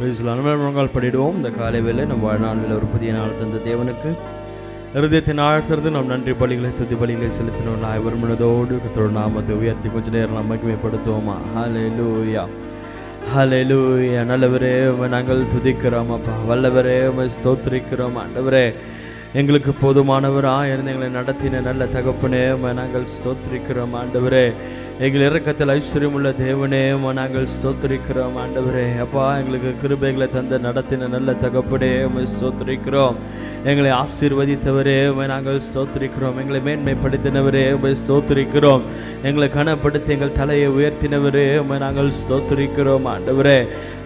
நாங்கள் படிடுவோம். இந்த காலை வேளை நம் வாழ்நாளில் ஒரு புதிய நாள் தந்த தேவனுக்கு இருதயத்தின் ஆழ்த்திறது நாம் நன்றி பலிகளை துதி பலிகளை செலுத்தினோம். நான் வருமனதோடு கர்த்தருடைய நாமத்தை உயர்த்தி கொஞ்ச நேரம் நம்ம மகிமைப்படுத்துவோமா. ஹல்லேலூயா, ஹல்லேலூயா. நல்லவரே உம்மை நாங்கள் துதிக்கிறோம் அப்பா. வல்லவரே உம்மை ஸ்தோத்திரிக்கிறோம். ஆண்டவரே எங்களுக்கு போதுமானவராக இருந்து எங்களை நடத்தின நல்ல தகப்பனே உம்மை நாங்கள் ஸ்தோத்திரிக்கிறோம். ஆண்டவரே எங்கள் இரக்கத்தில் ஐஸ்வர்யம் உள்ள தேவனே உம்மை நாங்கள் ஸ்தோத்திரிக்கிறோம். ஆண்டவரே அப்பா எங்களுக்கு கிருபைகளை தந்த நடத்தின நல்ல தகப்பனே உம்மை ஸ்தோத்திரிக்கிறோம். எங்களை ஆசீர்வதித்தவரே உம்மை நாங்கள் ஸ்தோத்திரிக்கிறோம். எங்களை மேன்மைப்படுத்தினவரே உம்மை ஸ்தோத்திரிக்கிறோம். எங்களை கனப்படுத்தி எங்கள் தலையை உயர்த்தினவரே உம்மை நாங்கள் ஸ்தோத்திரிக்கிறோம். ஆண்டவரே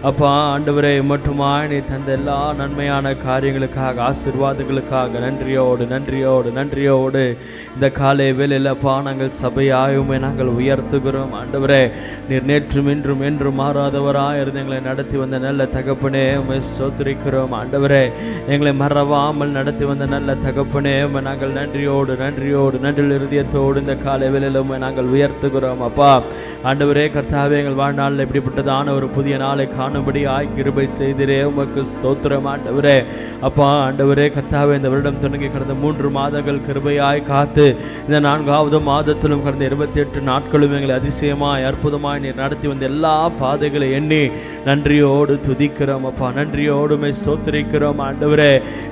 அப்பா ஆண்டவரே மட்டுமாய் நீ தந்த எல்லா நன்மையான காரியங்களுக்காக ஆசீர்வாதங்களுக்காக நன்றியோடு நன்றியோடு நன்றியோடு இந்த காலை வேளையில் அப்பா நாங்கள் சபையாய் உம்மை நாங்கள் உயர்த்துகிறோம். ஆண்டவரே நீர் நேற்றும் இன்றும் என்றும் மாறாதவராய் இருந்து எங்களை நடத்தி வந்த நல்ல தகப்பனே உம்மை ஸ்தோத்திரிக்கிறோம். ஆண்டவரே எங்களை மறவாமல் நடத்தி வந்த நல்ல தகப்பனே உம்மை நாங்கள் நன்றியோடு நன்றியோடு நன்றி இருதயத்தோடு இந்த காலை வேளையில் உம்மை நாங்கள் உயர்த்துகிறோம். அப்பா ஆண்டவரே கர்த்தாவே எங்கள் வாழ்நாளில் இப்படிப்பட்டதான ஒரு புதிய நாளை காணும்படியாய் கிருபை செய்திரே உமக்கு ஸ்தோத்திரம். ஆண்டவரே அப்பா ஆண்டவரே கர்த்தாவே இந்த வருடம் தொடங்கி கடந்த 3 மாதங்கள் கிருபையாய் காத்து இந்த 4வது மாதத்திலும் கடந்த 28 நாட்களும் எங்களை அதிசயமாய் அற்புதமாய் நீர் நடத்தி வந்த எல்லா பாதைகளை எண்ணி நன்றியோடு துதிக்கிறோம் அப்பா. நன்றியோடு உம்மை ஸ்தோத்திரிக்கிறோம். ஆண்டவரே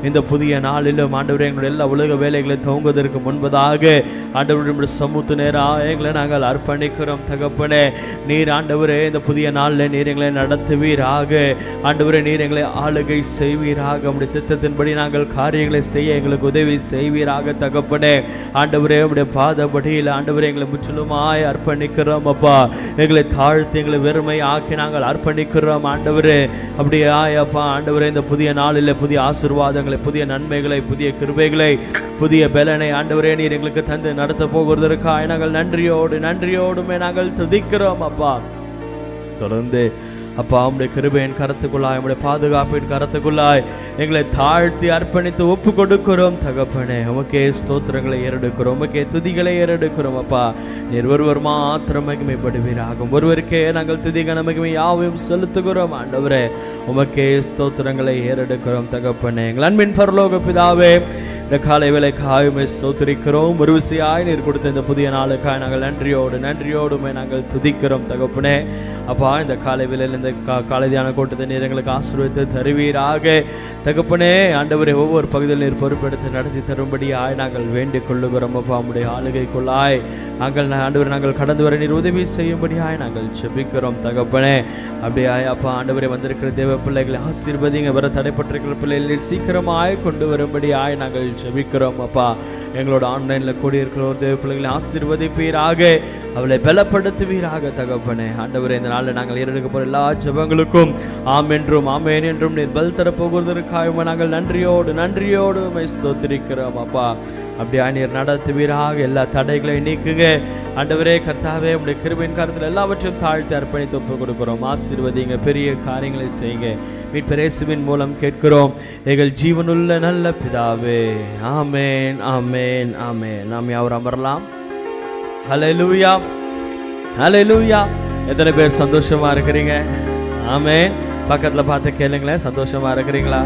இந்த புதிய நாளிலும் ஆண்டவரே எங்களுடைய எல்லா உலக வேலைகளை துவங்குவதற்கு முன்பதாக ஆண்டவருடைய சமூக நேராக எங்களை நாங்கள் அர்ப்பணிக்கிறோம் தகப்பனே. நீர் ஆண்டவரே இந்த புதிய நாளில் நீர் எங்களை நடத்துவீராக. ஆண்டவரே நீர் எங்களை ஆளுகை செய்வீராக. உம்முடைய சித்தத்தின்படி நாங்கள் காரியங்களை செய்ய எங்களுக்கு உதவி செய்வீராக தகப்பனே. ஆண்டவரே உம்முடைய பாதபடியில் ஆண்டவரே எங்களை முற்றிலுமாய் அர்ப்பணிக்கிறோம் அப்பா. எங்களை தாழ்த்தி எங்களை வெறுமை ஆக்கி நாங்கள் அர்ப்பணிக்கிறோம் ஆண்டவரே. அப்படியே அப்பா ஆண்டவரே இந்த புதிய நாளில் புதிய ஆசீர்வாதங்களை புதிய நன்மைகளை புதிய கிருபைகளை புதிய பலனை ஆண்டவரே நீர் எங்களுக்கு தந்து நடத்த போகிறதற்காக நாங்கள் நன்றியோடு நன்றியோடுமே நாங்கள் துதிக்கிறோம் அப்பா. தொடர்ந்து அப்பா உம்முடைய கிருபையின் கரத்துக்குள்ளாய் உம்முடைய பாதுகாப்பின் கரத்துக்குள்ளாய் எங்களை தாழ்த்தி அர்ப்பணித்து ஒப்பு கொடுக்கிறோம் தகப்பனே. உமக்கே ஸ்தோத்திரங்களை ஏறெடுக்கிறோம், உமக்கே துதிகளை ஏறெடுக்கிறோம் அப்பா. நீர் ஒருவர் மாத்திரம் மகிமைப்படுவீராகும். ஒருவருக்கே நாங்கள் துதிகன மகிமை யாவையும் செலுத்துகிறோம் ஆண்டவரே. உமக்கே ஸ்தோத்திரங்களை ஏறெடுக்கிறோம் தகப்பனே. எங்கள் அன்பின் பரலோக பிதாவே இந்த காலை வேளைக்காய் உம்மை ஸ்தோத்திரிக்கிறோம். ஒரு விசையாய் நீர் கொடுத்த இந்த புதிய நாளுக்காய் நாங்கள் நன்றியோடு நன்றியோடுமே நாங்கள் துதிக்கிறோம் தகப்பனே. அப்பா இந்த காலை வேளையில் இந்த காலை தியான கூட்டத்தை நீர் எங்களுக்கு ஆசீர்வதித்து தருவீராக தகப்பனே. ஆண்டவரை ஒவ்வொரு பகுதியில் நீர் பொறுப்பெடுத்து நடத்தி தரும்படியாய் நாங்கள் வேண்டிக் கொள்ளுகிறோம் அப்பா. உம்முடைய ஆளுகைக்குள்ளாய் நாங்கள் ஆண்டவரை நாங்கள் கடந்து வர நீர் உதவி செய்யும்படியாய் நாங்கள் ஜெபிக்கிறோம் தகப்பனே. அப்படியே அப்பா ஆண்டவரை வந்திருக்கிற தேவ பிள்ளைகளை ஆசீர்வதிங்க. வர தடைப்பட்டிருக்கிற பிள்ளைகளை சீக்கிரமாய் கொண்டு வரும்படியாய் நாங்கள் ஜெபிக்கிறோம் அப்பா. எங்களோட ஆன்லைனில் கூடியிருக்கிற ஒரு தேவ பிள்ளைகளை ஆசீர்வதிப்பீராக, அவளை பலப்படுத்துவீராக தகப்பனே. ஆண்டவரே இந்த நாளில் நாங்கள் ஏறெடுக்க போகிற எல்லா ஜெபங்களுக்கும் ஆம் என்றும் ஆமேன் என்றும் நீர் பதில் தரப்போகிறதற்காக நாங்கள் நன்றியோடு நன்றியோடு உம்மை ஸ்தோத்திரிக்கிறோம் அப்பா. அப்படியே நீர் நடத்துவீராக. எல்லா தடைகளை நீக்குங்க ஆண்டவரே கர்த்தாவே. உம்முடைய கிருபையின் கரத்தில் எல்லாவற்றையும் தாழ்த்தி அர்ப்பணித்து ஒப்பு கொடுக்கிறோம். ஆசீர்வதிங்க, பெரிய காரியங்களை செய்யுங்க. மீட்பர் இயேசுவின் மூலம் கேட்கிறோம் எங்கள் ஜீவனுள்ள நல்ல பிதாவே. ஆமேன் ஆமேன் ஆமேன். நாம் யாவரும் அமரலாம். ஹல்லேலூயா ஹல்லேலூயா. எத்தனை பேர் சந்தோஷமா இருக்கிறீங்க? ஆமேன். பக்கத்தில் பார்த்து கேளுங்களேன், சந்தோஷமா இருக்கிறீங்களா?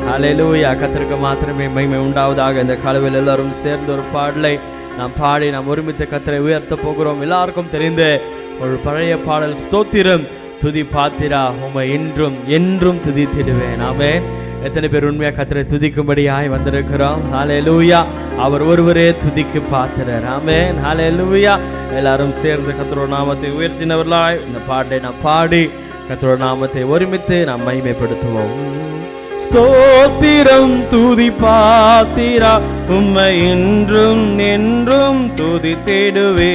ஹல்லேலூயா. கர்த்தருக்கு மாத்திரமே மகிமை உண்டாவதாக. இந்த காலையில் எல்லாரும் சேர்ந்து ஒரு பாடலை நாம் பாடி நாம் ஒருமித்த கர்த்தரை உயர்த்த போகிறோம். எல்லாருக்கும் தெரிந்த ஒரு பழைய பாடல், ஸ்தோத்திரம் துதி பாத்திரா உம்மை என்றும் என்றும் துதித்திடுவேன். ஆமென். எத்தனை பேர் உண்மையாக கர்த்தரை துதிக்கும்படியாய் வந்திருக்கிறோம்? ஹல்லேலூயா. அவர் ஒருவரே துதிக்கு பாத்திரர். ஆமென். ஹல்லேலூயா. எல்லாரும் சேர்ந்து கர்த்தருடைய நாமத்தை உயர்த்தினவர்களாய் இந்த பாட்டை நாம் பாடி கர்த்தருடைய நாமத்தை ஒருமித்து நாம் மகிமைப்படுத்துவோம். ஸ்தோத்திரம் துதி பாத்திரா உம்மை என்றும் என்றும் துதித்திடுவே.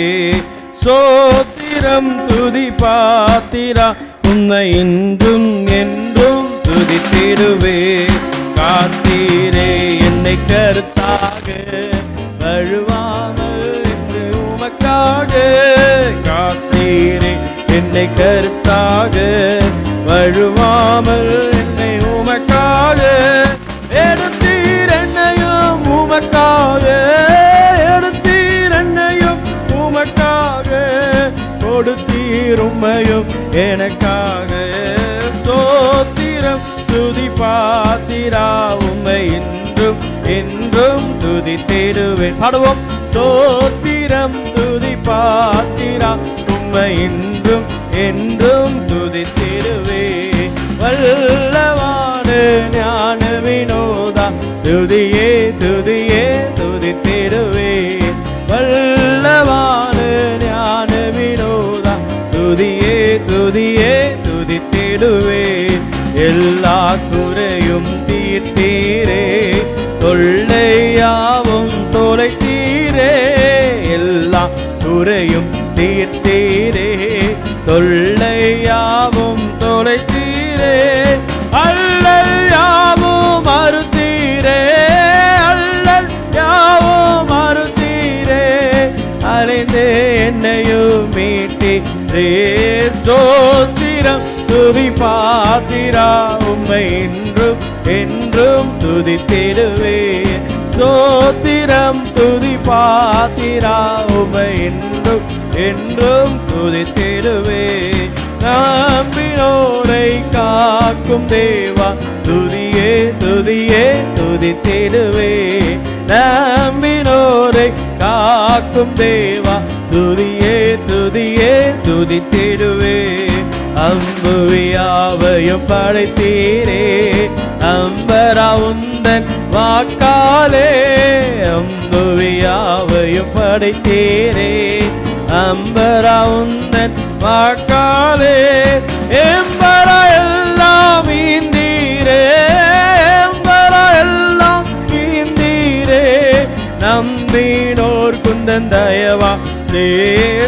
ஸ்தோத்திரம் துதி பாத்திரா உம்மை என்றும் என்றும் துதித்திடுவே. காத்தீரே என்னை கருத்தாக வழுவாமல் என்று உமக்காக. காத்தீரே என்னை கருத்தாக வழுவாமல் என்னை உமக்காக. எடுத்தீர் என்னையும் உமக்காக, எடுத்தீர் என்னையும் உமக்காக, கொடுத்தீர் உம்மையும் எனக்காக. ஸ்தோத்திரம் துதி பாத்திரா உம்மை இன்றும் என்றும் துதித்திடுவேன். பாடுவோம். ஸ்தோத்திரம் துதி பாத்திரா உம்மை இன்றும் என்றும் துதித்திடுவேன். வல்லவான ஞான வினோதா துதியே துதியே துதித்திடுவேன். வல்லவான ஞான வினோதா துதியே துதியே துதித்திடுவேன். எல்லா குறையும் தீர்த்தீரே, தொல்லையாவும் தொலைத்தீரே. எல்லா குறையும் தீர்த்தீரே, தொல்லையாவும் தொலைத்தீரே. அல்லல் யாவும் மறுத்தீரே, அல்லல் யாவும் மறுத்தீரே. அலைந்தே என்னையும் மீட்டீரே. ஸ்தோத்திரம் துதி பாத்திரா உம்மை இன்றும் என்றும் துதித்திடுவேன். ஸ்தோத்திரம் துதி பாத்திரா உம்மை இன்றும் என்றும் துதித்திடுவேன். நம்பினோரை காக்கும் தேவா துதியே துதியே துதித்திடுவேன். நம்பினோரை காக்கும் தேவா துதியே துதியே துதித்திடுவேன். அம்புவியாவையும் படைத்தீரே, அம்பரா உந்தன் வாக்காலே. அம்புவியாவையும் படைத்தீரே, அம்பரா உந்தன் வாக்காலே. எம்பரா எல்லாம் ஈந்தீரே, எம்பரா எல்லாம் ஈந்தீரே. நம்பினோர் குந்தன் தயவா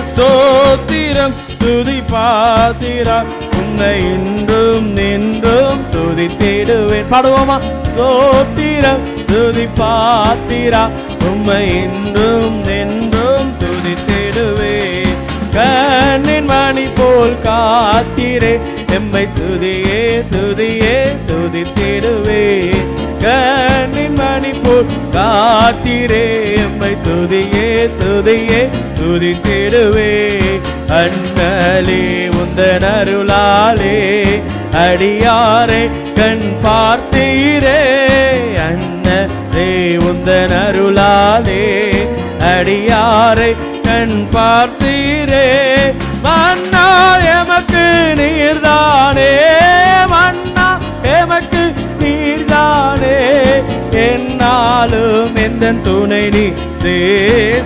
ஸ்தோத்திரம் துதி பாத்திரா உன்னை இன்றும் நின்றும் துதித்திடுவேன். பாடுவோமா. ஸ்தோத்திரம் துதி பாத்திரா உம்மை இன்றும் நின்றும் துதித்திடுவேன். கண்ணின் மணி போல் காத்தீரே, எம்மை துதியே துதியே துதித்திடுவேன். கண்ணின் மணி போல் காத்தீரே, எம்மை துதியே துதியே துதித்திடுவேன். அண்ணலே உந்தன் அருளாலே அடியாரை கண் பார்த்தீரே. அண்ணலே உந்தன் அருளாலே அடியாரை கண் பார்த்தீரே. மன்னா எமக்கு நீர்தானே, மன்னா எமக்கு நீர்தானே. என்னாலும் எந்த துணை நீ.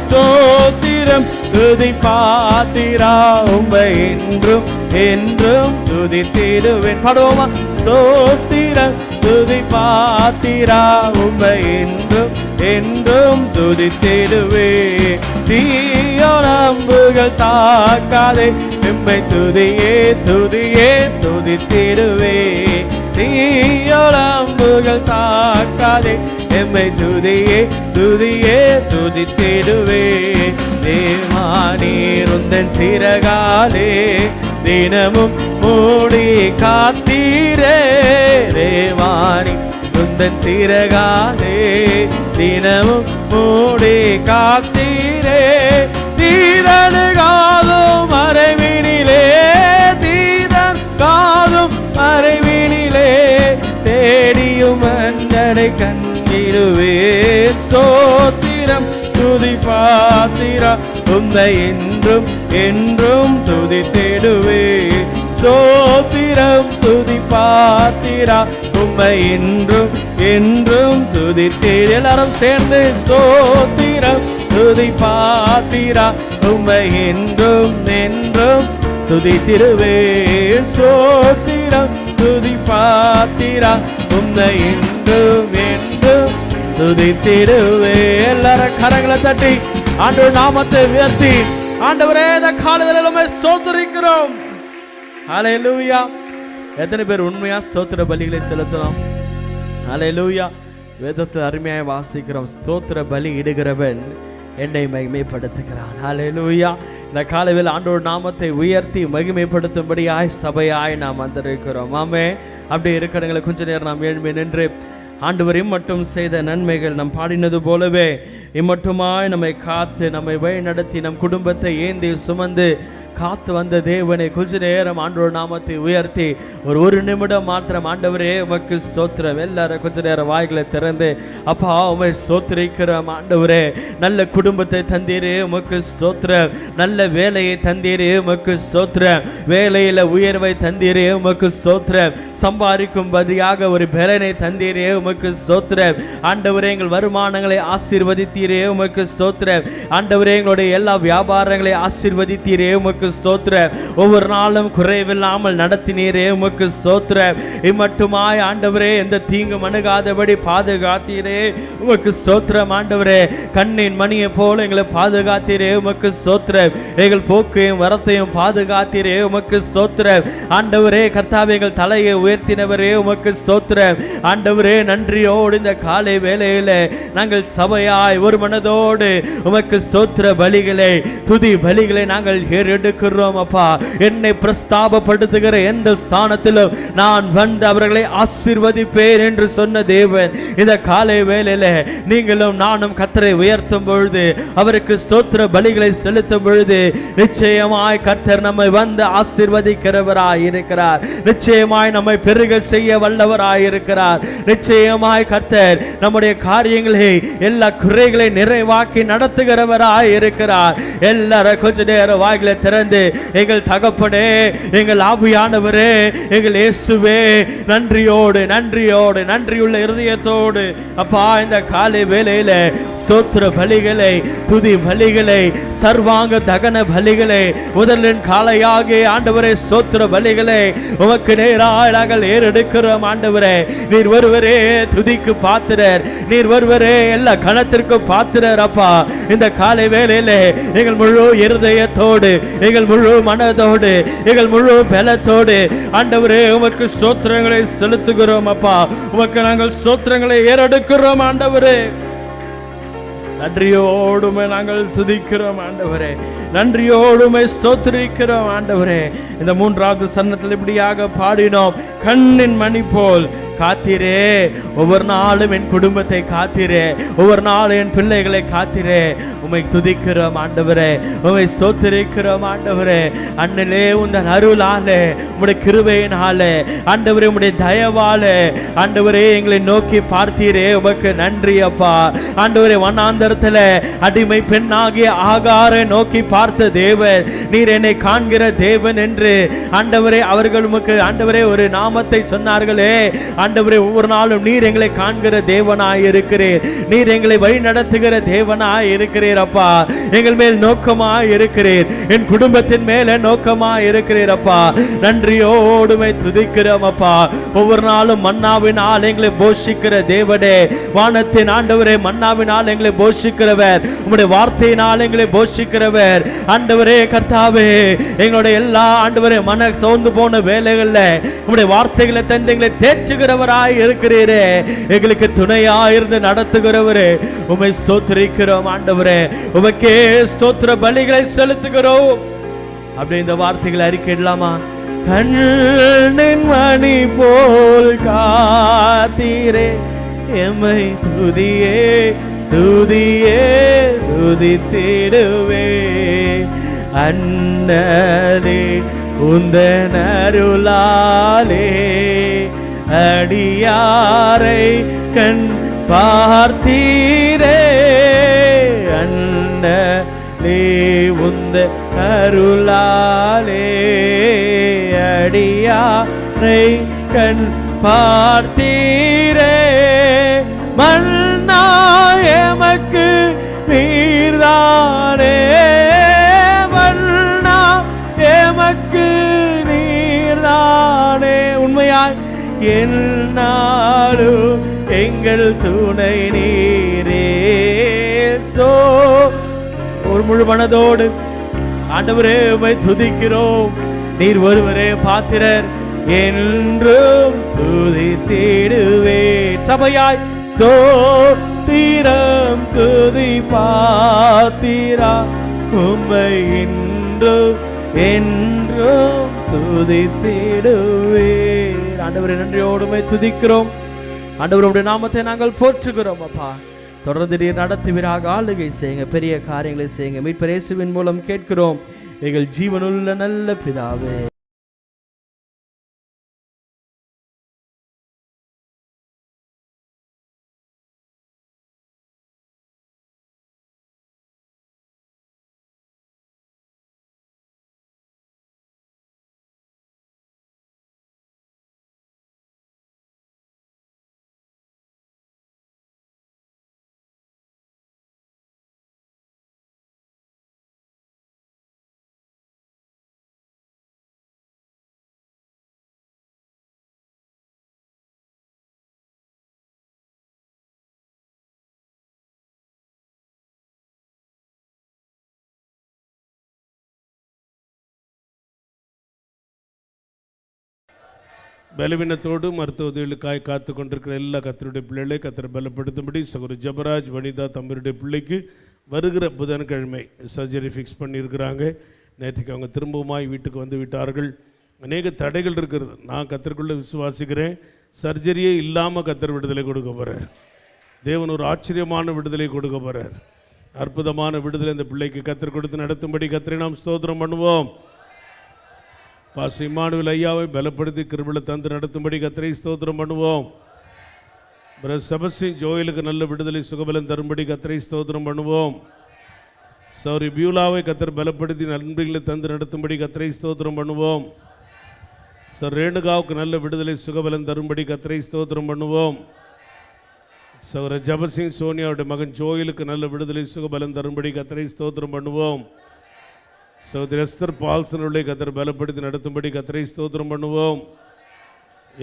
ஸ்தோத்திரம் துதி பாத்திரா உம்மை இன்றும் என்றும் துதித்திடுவேன். பாடுவோமா. ஸ்தோத்திரம் துதி பாத்திரா உம்மை இன்றும் என்றும் துதித்திடுவேன். தீயோனம்புகள் தாக்காதே, எம்மை துதியே துதியே துதித்திடுவேன். தீயோனம்புகள் தாக்காதே, எம்மை துதியே துதியே துதித்திடுவேன். தேவானீர் உந்தன் சிறகாலே தினமும் மூடி காத்தீரே. தேவானி உந்தன் சிறகாலே தினமும் மூடி காத்தீரே. தீரனு காதும் மறைவினிலே, தீரன் காதும் மறைவினிலே. தேடியும் அந்தனை கண்டிடுவேன். ஸ்தோத்திரம் துதி பாத்திரா உம்மை என்றும் என்றும் துதித்திடுவேன். ஸ்தோத்திரம் துதி பாத்திரா உம்மை என்றும் என்றும் துதித்திடு. எல்லாரும் சேர்ந்து ஸ்தோத்திரம் துதி பாத்திரா உம்மை என்றும் என்றும் துதித்திடுவேன். ஸ்தோத்திரம் துதி பாத்திரா உம்மை என்றும் என்றும் துதித்திடுவேன். எல்லாரும் கரங்களை தட்டி ஆண்டவர் நாமத்தை உயர்த்தி ஆண்டவரே இந்த காலையில நம்ம ஸ்தோத்திரிக்கிறோம். ஹல்லேலூயா. எத்தனை பேர் உண்மையா ஸ்தோத்திர பலிகளை செலுத்தலாம்? ஹல்லேலூயா. வேதத்தை அருமையாக வாசிக்கிறோம். ஸ்தோத்திர பலி இடுகிறவன் என்னை மகிமைப்படுத்துகிறான். ஹல்லேலூயா. இந்த காலையில் ஆண்டவர் நாமத்தை உயர்த்தி மகிமைப்படுத்தும்படியாய் சபையாய் நாம் வந்திருக்கிறோம். ஆமே. அப்படி இருக்கிறவங்களை கொஞ்ச நேரம் நாம் எழும்பி நின்று ஆண்டவர் இம்மட்டும் செய்த நன்மைகள் நாம் பாடினது போலவே இம்மட்டுமாய் நம்மை காத்து நம்மை வழி நடத்தி நம் குடும்பத்தை ஏந்தி சுமந்து காத்து வந்த தேவனை கொஞ்ச நேரம் ஆண்டவர் நாமத்தை உயர்த்தி ஒரு நிமிடம் மாத்திரம் ஆண்டவரே உமக்கு ஸ்தோத்திரம். எல்லாரும் கொஞ்ச நேரம் வாய்களை திறந்து அப்பா உமை ஸ்தோத்திரிக்கிறோம் ஆண்டவரே. நல்ல குடும்பத்தை தந்தீரே உமக்கு ஸ்தோத்திரம். நல்ல வேலையை தந்தீரே உமக்கு ஸ்தோத்திரம். வேலையில உயர்வை தந்தீரே உமக்கு ஸ்தோத்திரம். சம்பாதிக்கும்படியாக ஒரு பலனை தந்தீரே உமக்கு ஸ்தோத்திரம். ஆண்டவரே எங்கள் வருமானங்களை ஆசீர்வதித்தீரே உமக்கு ஸ்தோத்திரம். ஆண்டவரே எங்களுடைய எல்லா வியாபாரங்களை ஆசீர்வதித்தீரே உமக்கு ஸ்தோத்திரம். ஒவ்வொரு நாளும் குறைவில்லாமல் நடத்தினீரே உமக்கு ஸ்தோத்திரம். இம்மட்டுமாய் ஆண்டவரே எந்த தீங்கும் அணுகாதபடி பாதுகாத்தீரே உமக்கு ஸ்தோத்திரம். ஆண்டவரே கண்ணின் மணியை போல எங்களை பாதுகாத்தீரே உமக்கு ஸ்தோத்திரம். எங்கள் போக்கையும் வரத்தையும் பாதுகாத்தீரே உமக்கு ஸ்தோத்திரம். ஆண்டவரே கர்த்தாவே எங்கள் தலையை உயர்த்தினவரே உமக்கு ஸ்தோத்திரம். ஆண்டவரே நன்றியோடு இந்த காலை வேளையில நாங்கள் சபையாய் ஒரு மனதோடு உமக்கு ஸ்தோத்திர பலிகளை துதி பலிகளை நாங்கள் ஏறெடுக்கிறோம். அப்பா என்னை பிரஸ்தாபப்படுத்துகிற எந்த ஸ்தானத்திலும் நான் வந்து அவர்களை ஆசீர்வதிப்பேன் என்று சொன்ன தேவன் இந்த காலை வேளையில நீங்களும் நானும் கர்த்தரை உயர்த்தும் பொழுது அவருக்கு ஸ்தோத்திர பலிகளை செலுத்தும் பொழுது நிச்சயமாய் கர்த்தர் நம்மை வந்து ஆசீர்வதிக்கிறவராய் இருக்கிறார். நிச்சயமாய் நம்மை பெருக செய்ய வல்லவராய் இருக்கிறார். நிச்சயமாய் கர்த்தர் நம்முடைய காரியங்களை எல்லா குறைகளை நிறைவாக்கி நடத்துகிறவராய் இருக்கிறார். எல்லாரும் கொஞ்ச நேரம் வாய்களை திறந்து எங்கள் தகப்பனே, எங்கள் ஆவியானவரே, எங்கள் இயேசுவே நன்றியோடு நன்றியோடு நன்றியுள்ள இருதயத்தோடு அப்பா இந்த காலை வேளையில ஸ்தோத்திர பலிகளை துதி பலிகளை சர்வாங்க தகன பலிகளை முதலின் காலையாகி ஆண்டவரே ஸ்தோத்திர பலிகளை உமக்கு நேராக நாங்கள் ஏறெடுக்கிறோம். ஆண்டவரே நீர் ஒருவரே துதிக்கு பாத்திரர், நீர் ஒருவரே எல்லா கணத்திற்கு பாத்திரர். அப்பா இந்த காலை வேளையிலே எங்கள் முழு இருதயத்தோடு எங்கள் முழு மனதோடு எங்கள் முழு பலத்தோடு ஆண்டவரே உமக்கு ஸ்தோத்திரங்களை செலுத்துகிறோம். அப்பா உமக்கு நாங்கள் ஸ்தோத்திரங்களை ஏறெடுக்கிறோம். ஆண்டவரே நன்றியோடுமே நாங்கள் துதிக்கிறோம். ஆண்டவரே நன்றியோடுமே ஸ்தோத்திரிக்கிறோம். ஆண்டவரே இந்த மூன்றாவது சரணத்தில் இப்படியாக பாடினோம். கண்ணின் மணி போல் காத்திரே, ஒவ்வொரு நாளும் என் குடும்பத்தை காத்திரே, ஒவ்வொரு நாளும் என் பிள்ளைகளை காத்திரே. உம்மை துதிக்கிறோம் ஆண்டவரே, உம்மை ஸ்தோத்திரிக்கிறோம் ஆண்டவரே. அண்ணலே உந்தன் அருளாலே உம்முடைய கிருபையினாலே ஆண்டவரே உம்முடைய தயவாலே ஆண்டவரே எங்களை நோக்கி பார்த்தீரே உமக்கு நன்றி அப்பா. ஆண்டவரே வனாந்தரத்தில் அடிமை பெண்ணாகிய ஆகாரை நோக்கி பார்த்த தேவன் நீர் என்னை காண்கிற தேவன் என்று ஆண்டவரே அவர்கள் உமக்கு ஆண்டவரே ஒரு நாமத்தை சொன்னார்களே. ஆண்டவரே ஒவ்வொரு நாளும் நீர் எங்களை காண்கிற தேவனாய் இருக்கிறீர், நீர் எங்களை வழி நடத்துகிற தேவனாய் இருக்கிறீர் அப்பா. எங்கள் மேல் நோக்கமாய் இருக்கிறீர், என் குடும்பத்தின் மேல நோக்கமாய் இருக்கிறீர் அப்பா. நன்றியோடுமை துதிக்கிறோம் அப்பா. ஒவ்வொரு நாளும் மன்னாவினால் எங்களை போஷிக்கிற தேவனே, வானத்தின் ஆண்டவரே மன்னாவினால் எங்களை போஷிக்கிறவர், உம்முடைய வார்த்தையினால் எங்களை போஷிக்கிறவர். ஆண்டவரே கர்த்தாவே எங்களுடைய எல்லா ஆண்டவரே மன சோர்ந்து போன வேலைகள்ல உம்முடைய வார்த்தைகளை தந்து எங்களை தேற்றுகிறவராய் இருக்கிறீரே, எங்களுக்கு துணையாயிருந்து நடத்துகிறவரே உம்மை ஸ்தோத்திரிக்கிறோம் ஆண்டவரே. உமக்கே ஸ்தோத்திர பலிகளை செலுத்துகிறோம். அப்படி இந்த வார்த்தைகளை அறிக்கையிடலாமா? கண்ணின் மணி போல் காத்தீரே எம்மை துதியே துதியே துதித்திடுவே. அண்ணலே உந்தன் அருளாலே அடியாரை கண் பார்த்தீரே. அண்ணலே உந்தன் அருளாலே அடியாரை கண் பார்த்தீரே. மன்னா எமக்கு நீர்தானே, மன்னா எமக்கு நீர்தானே. உண்மையாய் என்னாலும் எங்கள் துணை நீரே. ஒரு முழு மனதோடு ஆண்டவரே உம்மை துதிக்கிறோம். நீர் ஒருவரே பாத்திரர் என்றும் துதித்திடுவேன். சபையாய் ஸ்தோத்திரம் துதி பாத்திரா உம்மை இன்றும் என்றும் துதித்திடுவேன். ஆண்டவரே நன்றியோடுமை துதிக்கிறோம். ஆண்டவருடைய நாமத்தை நாங்கள் போற்றுகிறோம் அப்பா. தொடர்ந்து நீர் நடத்துவீராக, ஆளுகை செய்யுங்க, பெரிய காரியங்களை செய்யுங்க. மீட்பர் இயேசுவின் மூலம் கேட்கிறோம் எங்கள் ஜீவனுள்ள நல்ல பிதாவே. பலவீனத்தோடு மருத்துவ உதவிகளுக்காய் காத்து கொண்டிருக்கிற எல்லா கத்தருடைய பிள்ளைகளை கத்தரை பலப்படுத்தும்படி சகோதரி ஜபராஜ் வனிதா தம்பருடைய பிள்ளைக்கு வருகிற புதன்கிழமை சர்ஜரி ஃபிக்ஸ் பண்ணியிருக்கிறாங்க. நேற்றுக்கு அவங்க திரும்பவுமாய் வீட்டுக்கு வந்து விட்டார்கள். அநேக தடைகள் இருக்கிறது. நான் கத்தருக்குள்ளே விசுவாசிக்கிறேன். சர்ஜரியே இல்லாமல் கத்தர் விடுதலை கொடுக்க போகிறார். தேவன் ஒரு ஆச்சரியமான விடுதலை கொடுக்க போகிறார். அற்புதமான விடுதலை இந்த பிள்ளைக்கு கத்தர் கொடுத்து நடத்தும்படி கத்தரை நாம் ஸ்தோத்திரம் பண்ணுவோம். பாஸ்டர் இம்மானுவேல் ஐயாவை பலப்படுத்தி கிருபையை தந்து நடத்தும்படி கத்தரை ஸ்தோத்திரம் பண்ணுவோம். பிரதர் செபஸ்டியன் ஜோயலுக்கு நல்ல விடுதலை சுகபலம் தரும்படி கத்தரை ஸ்தோத்திரம் பண்ணுவோம். சௌரி பியூலாவை கத்தர் பலப்படுத்தி நன்மைகளை தந்து நடத்தும்படி கத்தரை ஸ்தோத்திரம் பண்ணுவோம். சார் ரேணுகாவுக்கு நல்ல விடுதலை சுகபலம் தரும்படி கத்தரை ஸ்தோத்திரம் பண்ணுவோம். சௌர ஜபசிங் சோனியாவுடைய மகன் ஜோயலுக்கு நல்ல விடுதலை சுகபலம் தரும்படி கத்தரை ஸ்தோத்திரம் பண்ணுவோம். சகோதரி எஸ்தர் பால்சனுடைய கத்தரை பலப்படுத்தி நடத்தும்படி கத்தரை ஸ்தோத்திரம் பண்ணுவோம்.